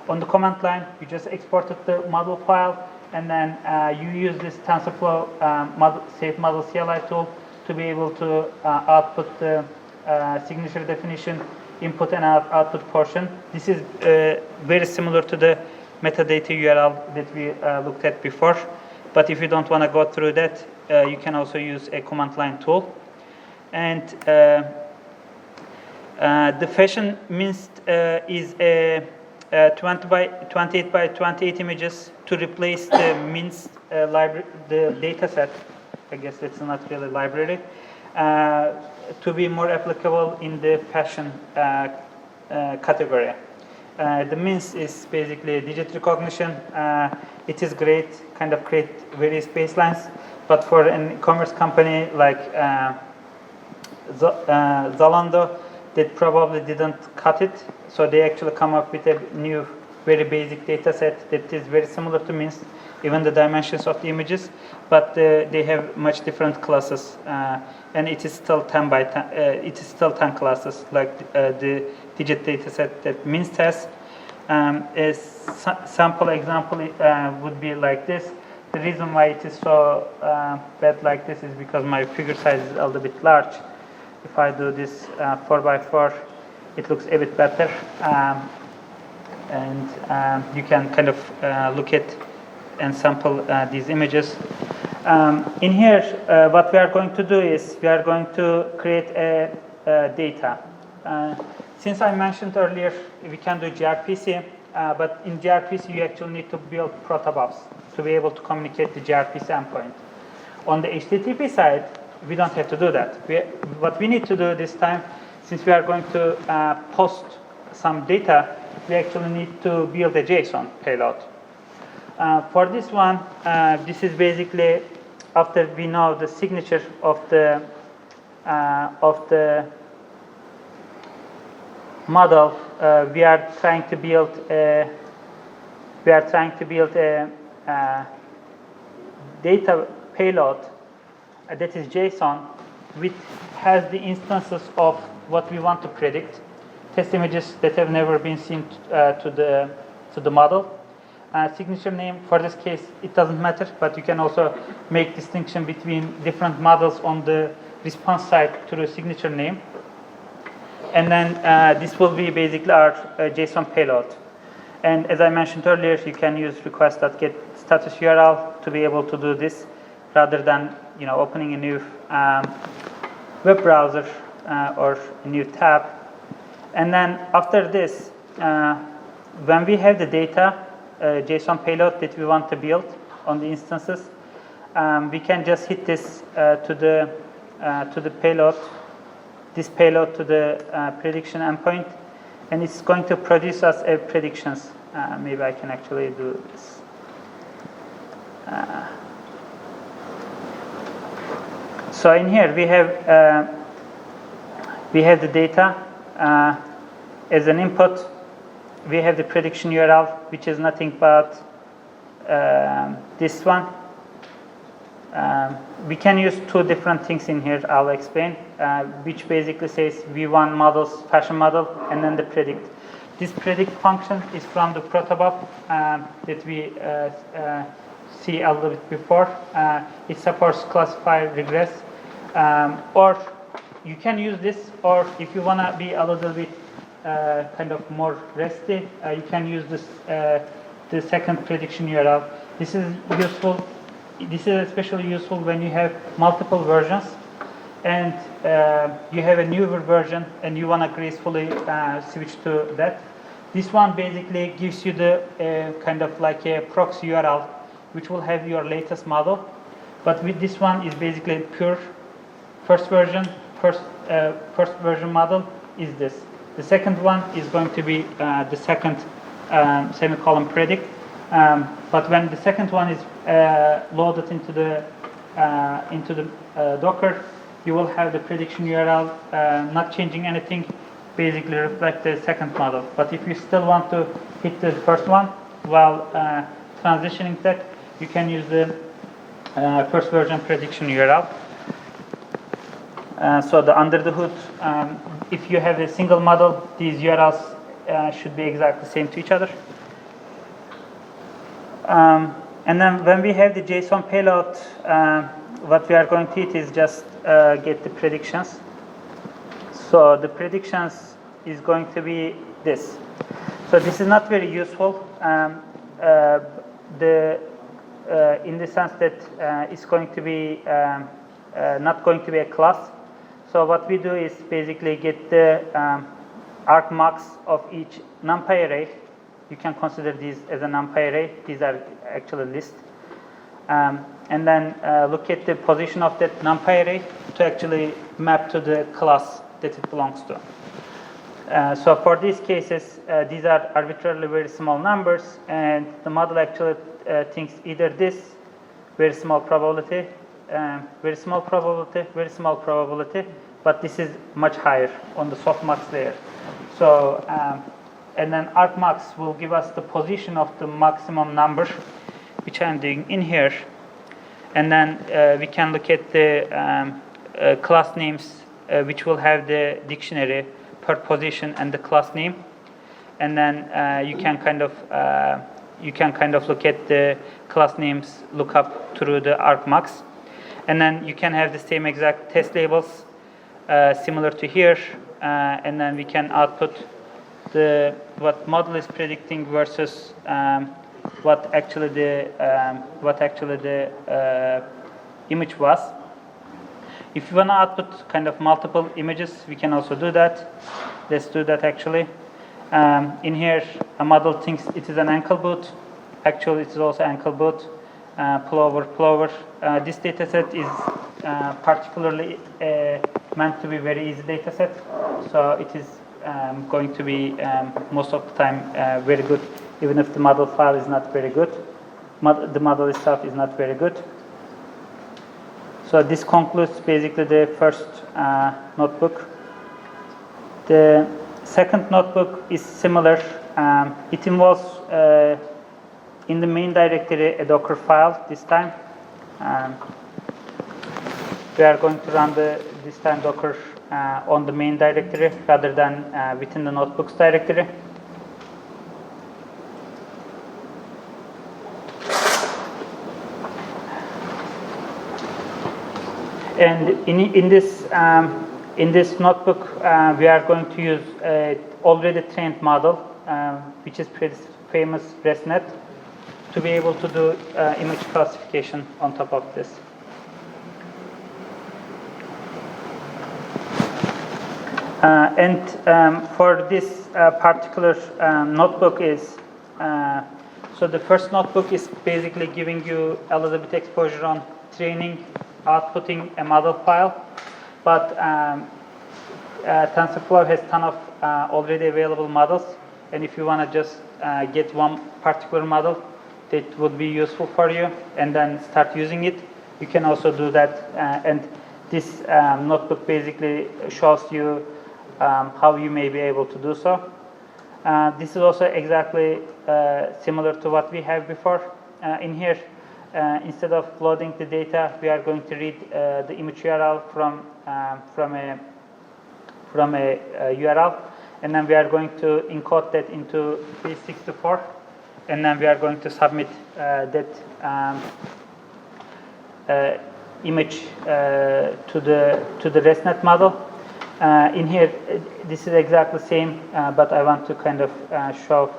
On the command line, you just exported the model file, and then you use this TensorFlow safe model CLI tool to be able to output the signature definition, input and output portion. This is very similar to the metadata URL that we looked at before. But if you don't want to go through that, you can also use a command line tool. And the fashion minced is a 28 by 28 images to replace the minced library, the data set. I guess it's not really library. To be more applicable in the fashion category. The mince is basically digit recognition. It is great, kind of create various baselines, but for an e-commerce company like Zalando, that probably didn't cut it, so they actually come up with a new, very basic data set that is very similar to mince, even the dimensions of the images, but they have much different classes, and it is still 10 by 10. It is still 10 classes, like the digit data set that mince has. A sample example would be like this. The reason why it is so bad like this is because my figure size is a little bit large. If I do this 4 by 4, it looks a bit better, and you can kind of look at and sample these images. In here, what we are going to do is we are going to create a data. Since I mentioned earlier, we can do gRPC, but in gRPC you actually need to build protobufs to be able to communicate the gRPC endpoint. On the HTTP side, we don't have to do that. What we need to do this time, since we are going to post some data, we actually need to build a JSON payload. For this one, this is basically after we know the signature of the model, we are trying to build a data payload that is JSON, which has the instances of what we want to predict, test images that have never been seen to the model. Signature name, for this case, it doesn't matter, but you can also make distinction between different models on the response side to the signature name. And then this will be basically our JSON payload. And as I mentioned earlier, you can use request.getStatusURL to be able to do this, rather than opening a new web browser or a new tab. And then after this, when we have the data, JSON payload that we want to build on the instances, we can just hit this to the payload, this payload to the prediction endpoint, and it's going to produce us a predictions. Maybe I can actually do this. So in here we have the data as an input. We have the prediction URL, which is nothing but this one. We can use two different things in here. I'll explain, which basically says V1 models, fashion model, and then the predict. This predict function is from the protobuf that we see a little bit before. It supports classify, regress, or you can use this, or if you want to be a little bit kind of more resty, you can use this the second prediction URL. This is useful. This is especially useful when you have multiple versions and you have a newer version and you want to gracefully switch to that. This one basically gives you the kind of like a proxy URL which will have your latest model, but with this one is basically pure first version model is this. The second one is going to be the second semicolon predict. But when the second one is loaded into the Docker, you will have the prediction URL not changing anything, basically reflect the second model. But if you still want to hit the first one while transitioning that, you can use the first version prediction URL. So under the hood, if you have a single model, these URLs should be exactly the same to each other. And then when we have the JSON payload, what we are going to hit is just get the predictions. So the predictions is going to be this. So this is not very useful in the sense that it's going to be not going to be a class. So what we do is basically get the argmax of each NumPy array. You can consider these as a NumPy array. These are actually lists. And then look at the position of that NumPy array to actually map to the class that it belongs to. So for these cases, these are arbitrarily very small numbers, and the model actually thinks either this very small probability, very small probability, very small probability, but this is much higher on the softmax layer. So, and then argmax will give us the position of the maximum number, which I'm doing in here. And then we can look at the class names, which will have the dictionary per position and the class name. And then you can kind of look at the class names lookup through the argmax. And then you can have the same exact test labels similar to here, and then we can output what model is predicting versus what actually the image was. If you want to output kind of multiple images, we can also do that. Let's do that actually. In here, a model thinks it is an ankle boot. Actually, it is also ankle boot. Plover. This data set is particularly meant to be very easy data set. So it is going to be most of the time very good, even if the model file is not very good. The model itself is not very good. So this concludes basically the first notebook. The second notebook is similar. It involves in the main directory a Docker file this time. We are going to run this time Docker on the main directory rather than within the notebooks directory. And in this notebook, we are going to use an already trained model, which is pretty famous ResNet, to be able to do image classification on top of this. And for this particular notebook is, so the first notebook is basically giving you a little bit exposure on training, outputting a model file, but TensorFlow has a ton of already available models, and if you want to just get one particular model that would be useful for you and then start using it, you can also do that. And this notebook basically shows you how you may be able to do so. This is also exactly similar to what we have before. In here, instead of loading the data, we are going to read the image URL from a URL, and then we are going to encode that into 364, and then we are going to submit that image to the ResNet model. In here, this is exactly the same, but I want to kind of show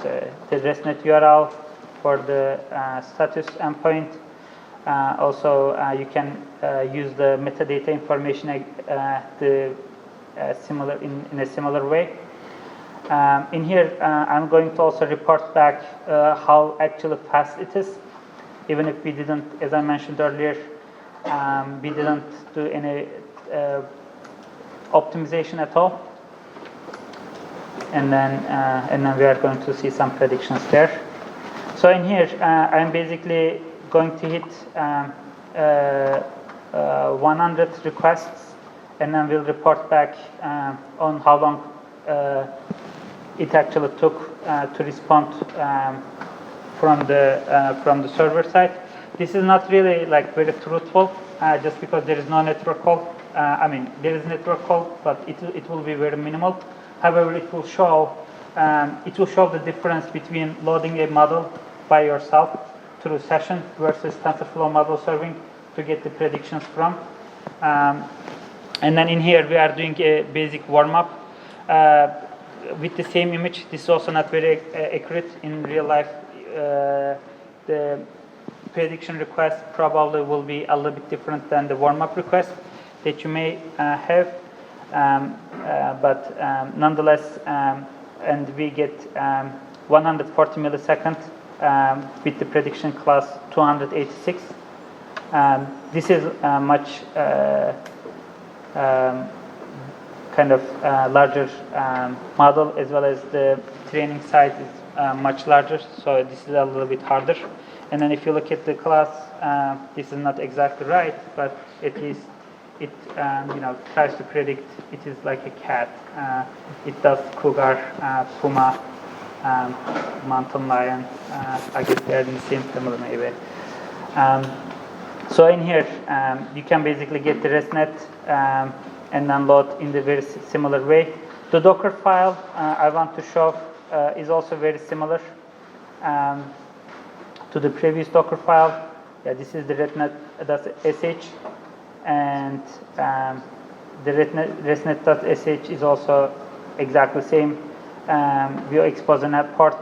the ResNet URL for the status endpoint. Also, you can use the metadata information similar in a similar way. In here, I'm going to also report back how actually fast it is, even if we didn't, as I mentioned earlier, we didn't do any optimization at all. And then we are going to see some predictions there. So in here, I'm basically going to hit 100 requests, and then we'll report back on how long it actually took to respond from the server side. This is not really like very truthful, just because there is no network call. There is network call, but it will be very minimal. However, it will show the difference between loading a model by yourself through session versus TensorFlow model serving to get the predictions from. And then in here we are doing a basic warm-up with the same image. This is also not very accurate in real life. The prediction request probably will be a little bit different than the warm-up request that you may have, but nonetheless, and we get 140 milliseconds with the prediction class 286. This is much kind of larger model, as well as the training size is much larger, so this is a little bit harder. And then if you look at the class, this is not exactly right, but at least it tries to predict. It is like a cat. It does cougar, puma, mountain lion. I guess they are in the same family maybe. So in here, you can basically get the ResNet and then load in the very similar way. The Docker file I want to show is also very similar to the previous Docker file. Yeah, this is the ResNet.sh, and the ResNet.sh is also exactly the same. We expose a net port,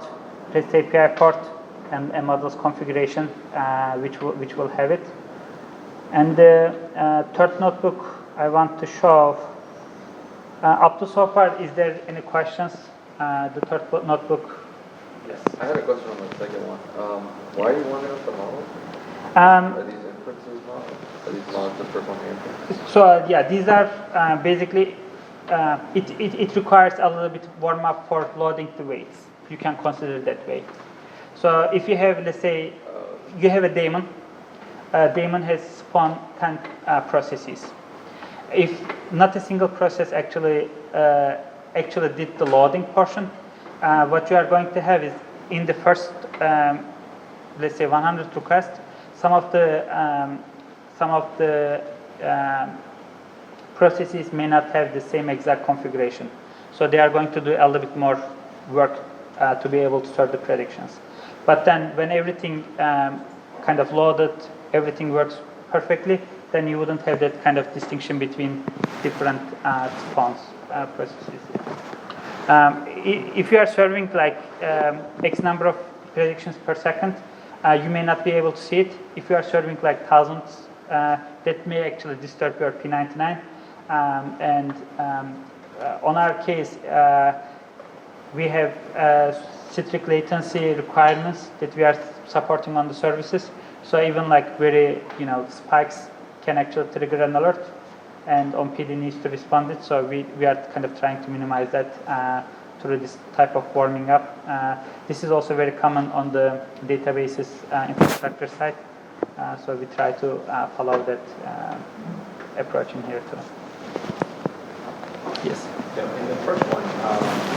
REST API port, and a model's configuration, which will have it. And the third notebook I want to show. Up to so far, is there any questions? The third notebook. Yes. I had a question on the second one. Why are you warming up the model? Are these inferences models? Are these models that perform inference? So yeah, these are basically, it requires a little bit warm up for loading the weights. You can consider it that way. So if you have, let's say, you have a daemon. Daemon has spawned 10 processes. If not a single process actually did the loading portion, what you are going to have is in the first, let's say 100 requests, some of the processes may not have the same exact configuration. So they are going to do a little bit more work to be able to serve the predictions. But then when everything kind of loaded, everything works perfectly, then you wouldn't have that kind of distinction between different spawns processes. If you are serving like X number of predictions per second, you may not be able to see it. If you are serving like thousands, that may actually disturb your P99. On our case, we have strict latency requirements that we are supporting on the services. So even like very spikes can actually trigger an alert, and on PD needs to respond it. So we are kind of trying to minimize that through this type of warming up. This is also very common on the databases infrastructure side. So we try to follow that approach in here too. Yes. So in the first one,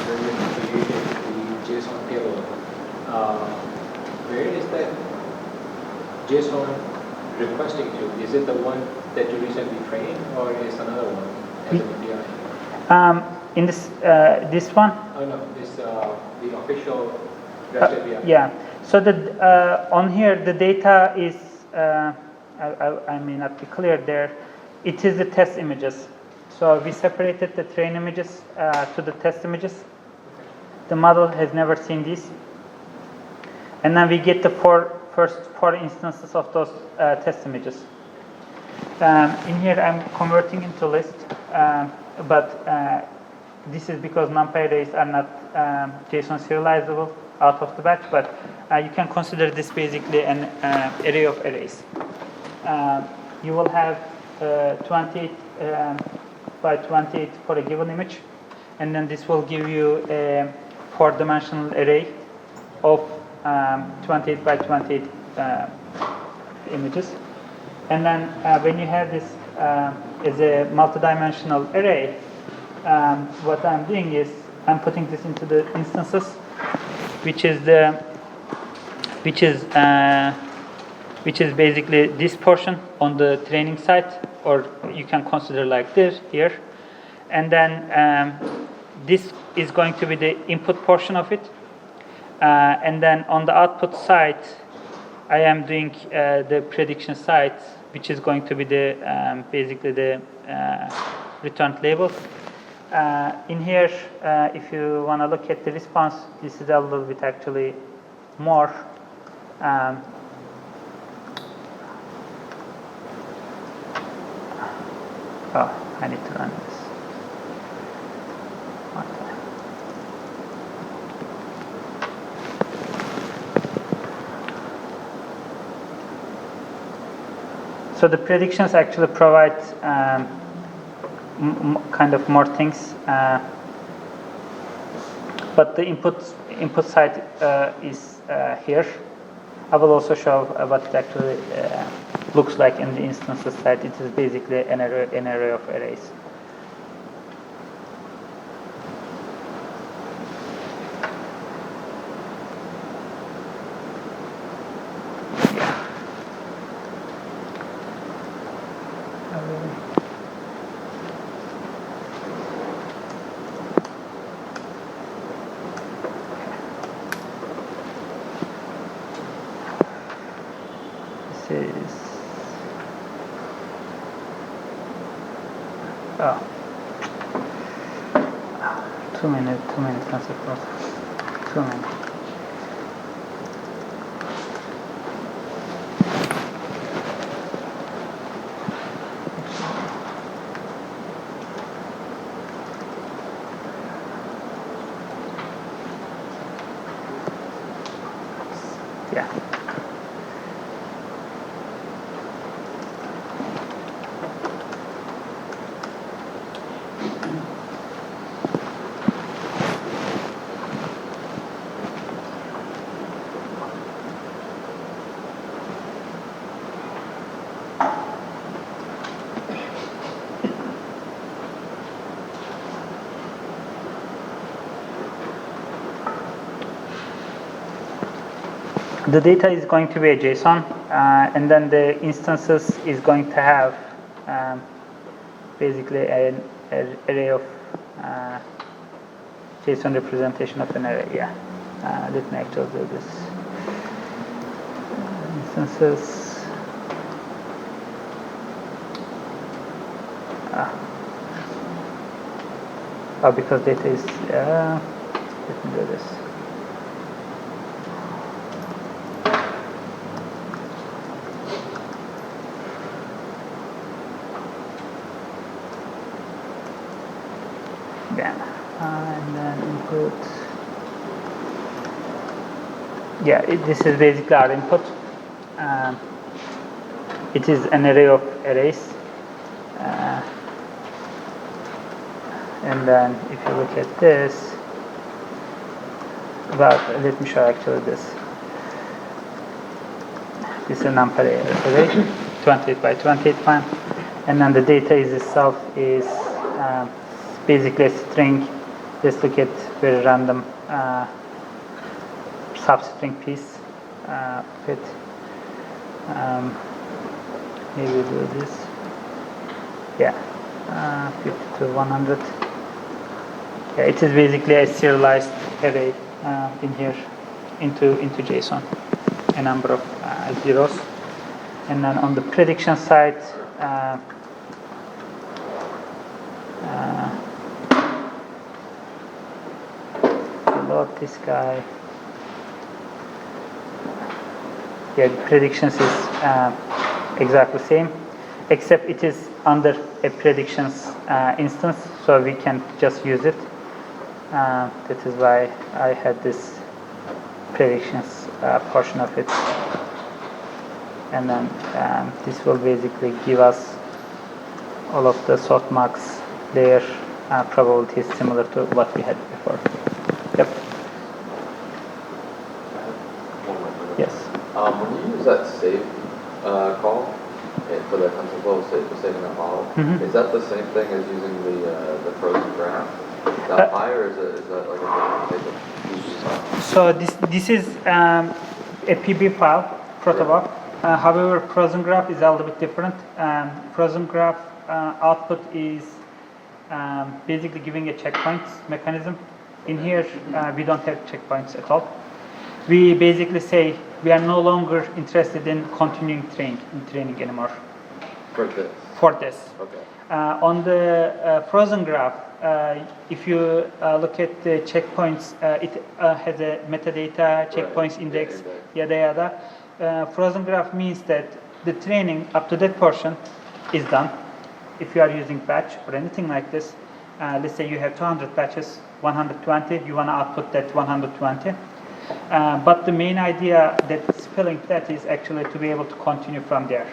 where you created the JSON payload, where is that JSON requesting to? Is it the one that you recently trained, or is another one as an API? In this one? Oh no, this the official REST API. Yeah. So on here the data is I may not be clear there. It is the test images. So we separated the train images to the test images. The model has never seen these, and then we get the first four instances of those test images. In here I'm converting into list, but this is because NumPy arrays are not JSON serializable out of the batch, but you can consider this basically an array of arrays. You will have 28 by 28 for a given image, and then this will give you a 4-dimensional array of 28 by 28 images. And then when you have this as a multi-dimensional array, what I'm doing is I'm putting this into the instances, which is the which is basically this portion on the training side, or you can consider like this here, and then this is going to be the input portion of it, and then on the output side, I am doing the prediction side, which is going to be the basically the returned label. In here, if you want to look at the response, this is a little bit actually more. Oh, I need to run this. Okay. So the predictions actually provide kind of more things, but the input side is here. I will also show what it actually looks like in the instances side. It is basically an array of arrays. Too many concepts. Too many. Yeah. The data is going to be a JSON, and then the instances is going to have basically an array of JSON representation of an array. Yeah, let me actually do this. Instances. Oh, because data is. Let me do this. And then input. Yeah, this is basically our input. It is an array of arrays. And then if you look at this, let me show actually this. This is a NumPy array, 28 by 28 fine. And then the data itself is basically a string. Let's look at very random substring piece of it. Maybe we'll do this. Yeah, 50 to 100. Yeah, it is basically a serialized array in here into JSON, a number of zeros. And then on the prediction side, load this guy. Yeah, the predictions is exactly the same, except it is under a predictions instance, so we can just use it. That is why I had this predictions portion of it. And then this will basically give us all of the softmax layer probabilities similar to what we had before. Yep. Yes. When you use that save call for the TensorFlow for saving that model, is that the same thing as using the frozen graph? .py, or is that like a different type of? So this is a PB file, protobuf. However, frozen graph is a little bit different. Frozen graph output is basically giving a checkpoints mechanism. In here, we don't have checkpoints at all. We basically say we are no longer interested in continuing training anymore. For this. Okay. On the frozen graph, if you look at the checkpoints, it has a metadata, checkpoints, index, yada yada. Frozen graph means that the training up to that portion is done. If you are using batch or anything like this, let's say you have 200 batches, 120, you want to output that 120. But the main idea that spilling that is actually to be able to continue from there,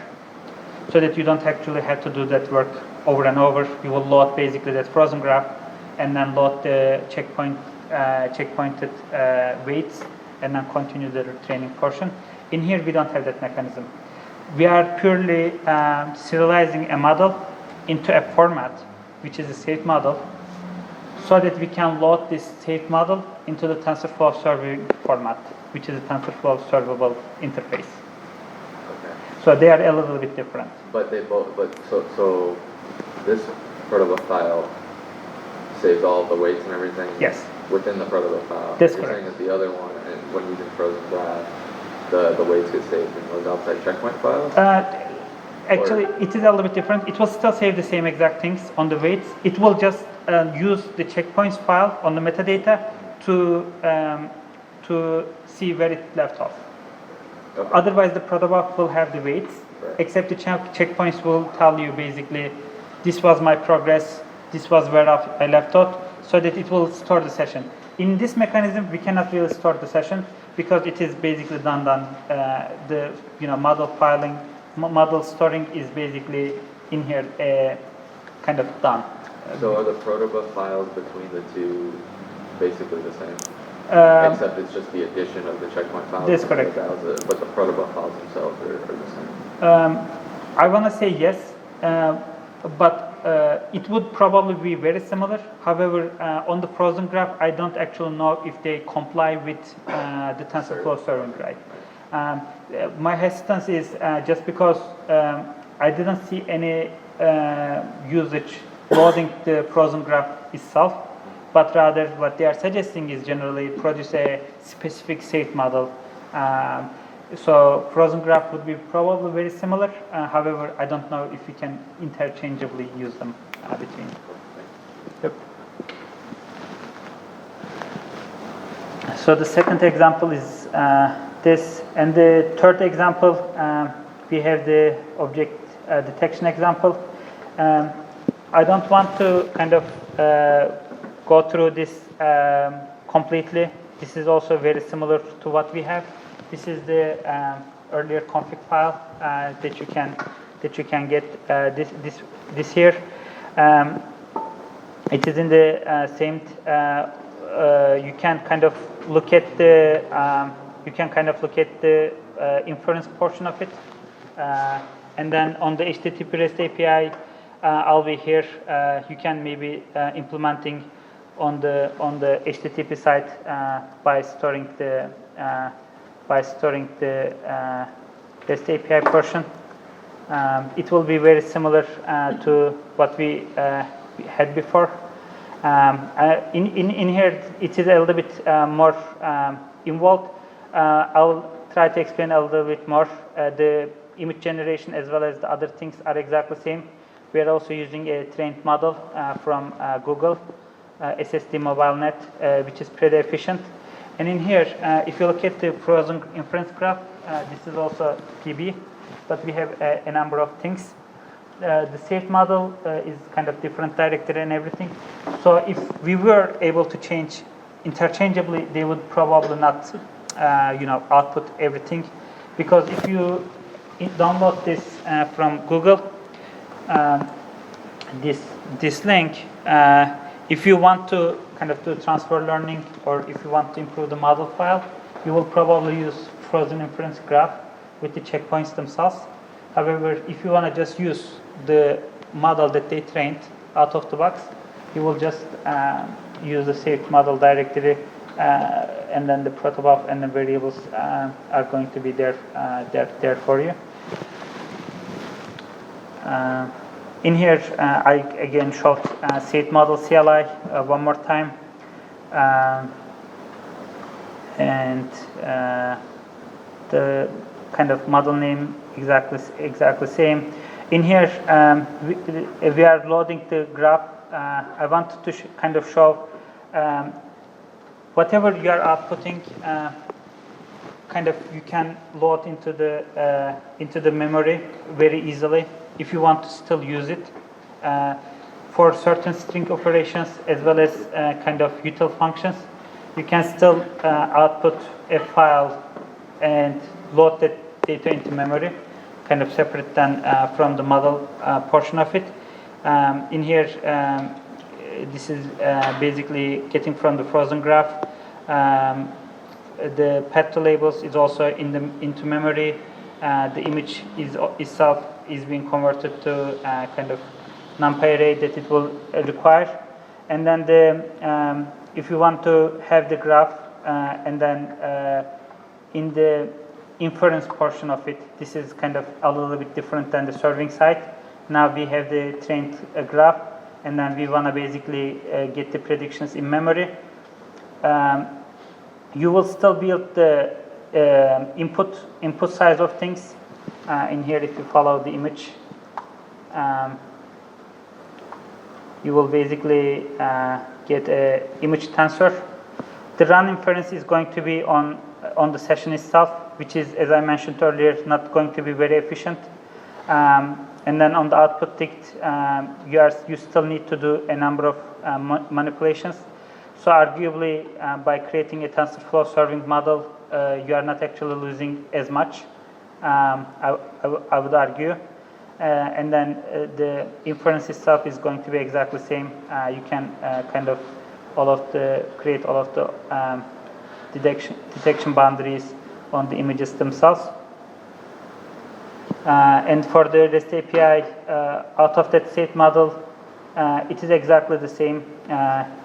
so that you don't actually have to do that work over and over. You will load basically that frozen graph and then load the checkpointed weights and then continue the training portion. In here, we don't have that mechanism. We are purely serializing a model into a format, which is a saved model, so that we can load this saved model into the TensorFlow serving format, which is a TensorFlow servable interface. Okay. So they are a little bit different. But they both, so this protobuf file saves all the weights and everything? Yes. Within the protobuf file? That's You're correct. saying that the other one, and when using frozen graph, the weights get saved in those outside checkpoint files? Actually, it is a little bit different. It will still save the same exact things on the weights. It will just use the checkpoints file on the metadata to see where it left off. Okay. Otherwise, the protobuf will have the weights, Right. except the checkpoints will tell you basically, this was my progress, this was where I left off, so that it will store the session. In this mechanism, we cannot really store the session because it is basically done. The model filing, model storing is basically in here, kind of done. So are the protobuf files between the two basically the same? Except it's just the addition of the checkpoint files? That's correct. But the protobuf files themselves are the same? I want to say yes, but it would probably be very similar. However, on the frozen graph, I don't actually know if they comply with the TensorFlow serving, right? My hesitance is just because I didn't see any usage loading the frozen graph itself, but rather what they are suggesting is generally produce a specific saved model. So frozen graph would be probably very similar. However, I don't know if we can interchangeably use them between. Yep. So the second example is this, and the third example, we have the object detection example. I don't want to kind of go through this completely. This is also very similar to what we have. This is the earlier config file that you can get this here. It is in the same. You can kind of look at the inference portion of it, and then on the HTTP REST API, I'll be here. You can maybe implementing on the HTTP side by storing the REST API portion. It will be very similar to what we had before. In here, it is a little bit more involved. I'll try to explain a little bit more. The image generation as well as the other things are exactly the same. We are also using a trained model from Google, SSD MobileNet, which is pretty efficient. And in here, if you look at the frozen inference graph, this is also PB, but we have a number of things. The saved model is kind of different directory and everything. So if we were able to change interchangeably, they would probably not, output everything, because if you download this from Google, this link, if you want to kind of do transfer learning, or if you want to improve the model file, you will probably use frozen inference graph with the checkpoints themselves. However, if you want to just use the model that they trained out of the box, you will just use the saved model directory and then the protobuf and the variables are going to be there for you. In here, I again showed state model CLI one more time, and the kind of model name exactly same. In here, we are loading the graph. I wanted to kind of show whatever you are outputting, kind of you can load into the memory very easily if you want to still use it for certain string operations as well as kind of util functions. You can still output a file and load that data into memory, kind of separate than from the model portion of it. In here, this is basically getting from the frozen graph. The path to labels is also into memory. The image itself is being converted to kind of NumPy array that it will require. And then if you want to have the graph and then in the inference portion of it, this is kind of a little bit different than the serving side. Now we have the trained graph, and then we want to basically get the predictions in memory. You will still build the input size of things in here. If you follow the image, you will basically get an image tensor. The run inference is going to be on the session itself, which is, as I mentioned earlier, not going to be very efficient. And then on the output ticket, you still need to do a number of manipulations. So arguably, by creating a TensorFlow serving model, you are not actually losing as much, I would argue. And then the inference itself is going to be exactly the same. You can kind of create all of the detection boundaries on the images themselves. And for the REST API, out of that state model, it is exactly the same.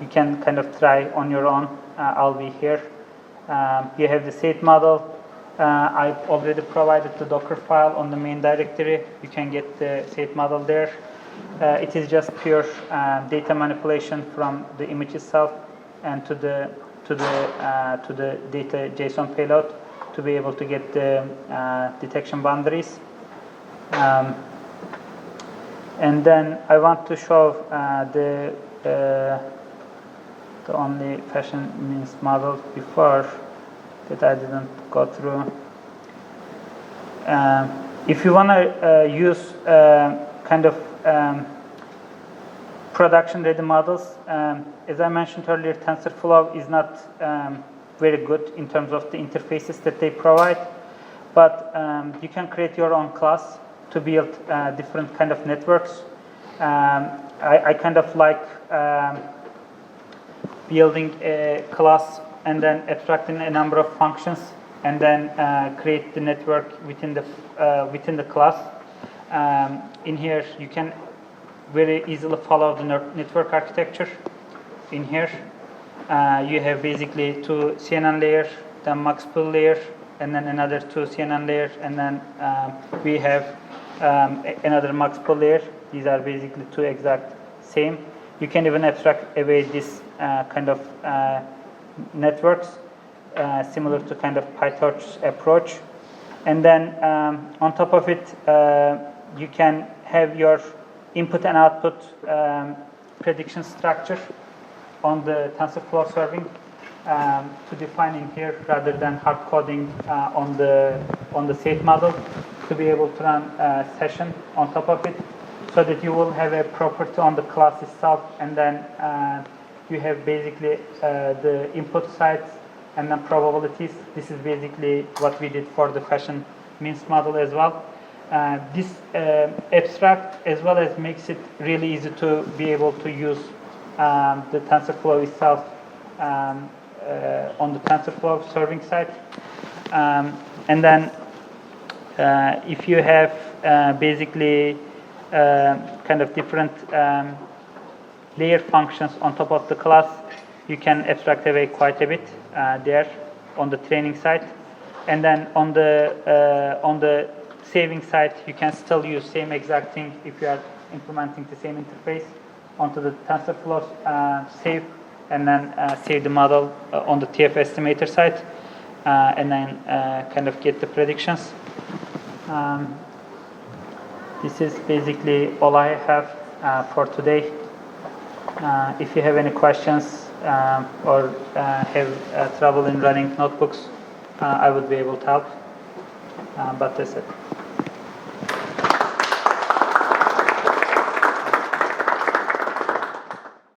You can kind of try on your own. I'll be here. You have the state model. I've already provided the Docker file on the main directory. You can get the state model there. It is just pure data manipulation from the image itself and to the data JSON payload to be able to get the detection boundaries. And then I want to show the only fashion means model before that I didn't go through. If you want to use kind of production-ready models, as I mentioned earlier, TensorFlow is not very good in terms of the interfaces that they provide, but you can create your own class to build different kind of networks. I kind of like building a class and then abstracting a number of functions and then create the network within the class. In here, you can very easily follow the network architecture. In here, you have basically two CNN layers, then max pool layer, and then another two CNN layers, and then we have another max pool layer. These are basically two exact same. You can even abstract away this kind of networks, similar to kind of PyTorch approach. And then on top of it, you can have your input and output prediction structure on the TensorFlow serving to define in here rather than hard coding on the state model to be able to run a session on top of it, so that you will have a property on the class itself, and then you have basically the input sides and then probabilities. This is basically what we did for the fashion means model as well. This abstract as well as makes it really easy to be able to use the TensorFlow itself on the TensorFlow serving side. And then if you have basically kind of different layer functions on top of the class, you can abstract away quite a bit there on the training side. And then on the saving side, you can still use same exact thing if you are implementing the same interface onto the TensorFlow save, and then save the model on the TF estimator side, and then kind of get the predictions. This is basically all I have for today. If you have any questions or have trouble in running notebooks, I would be able to help. But that's it.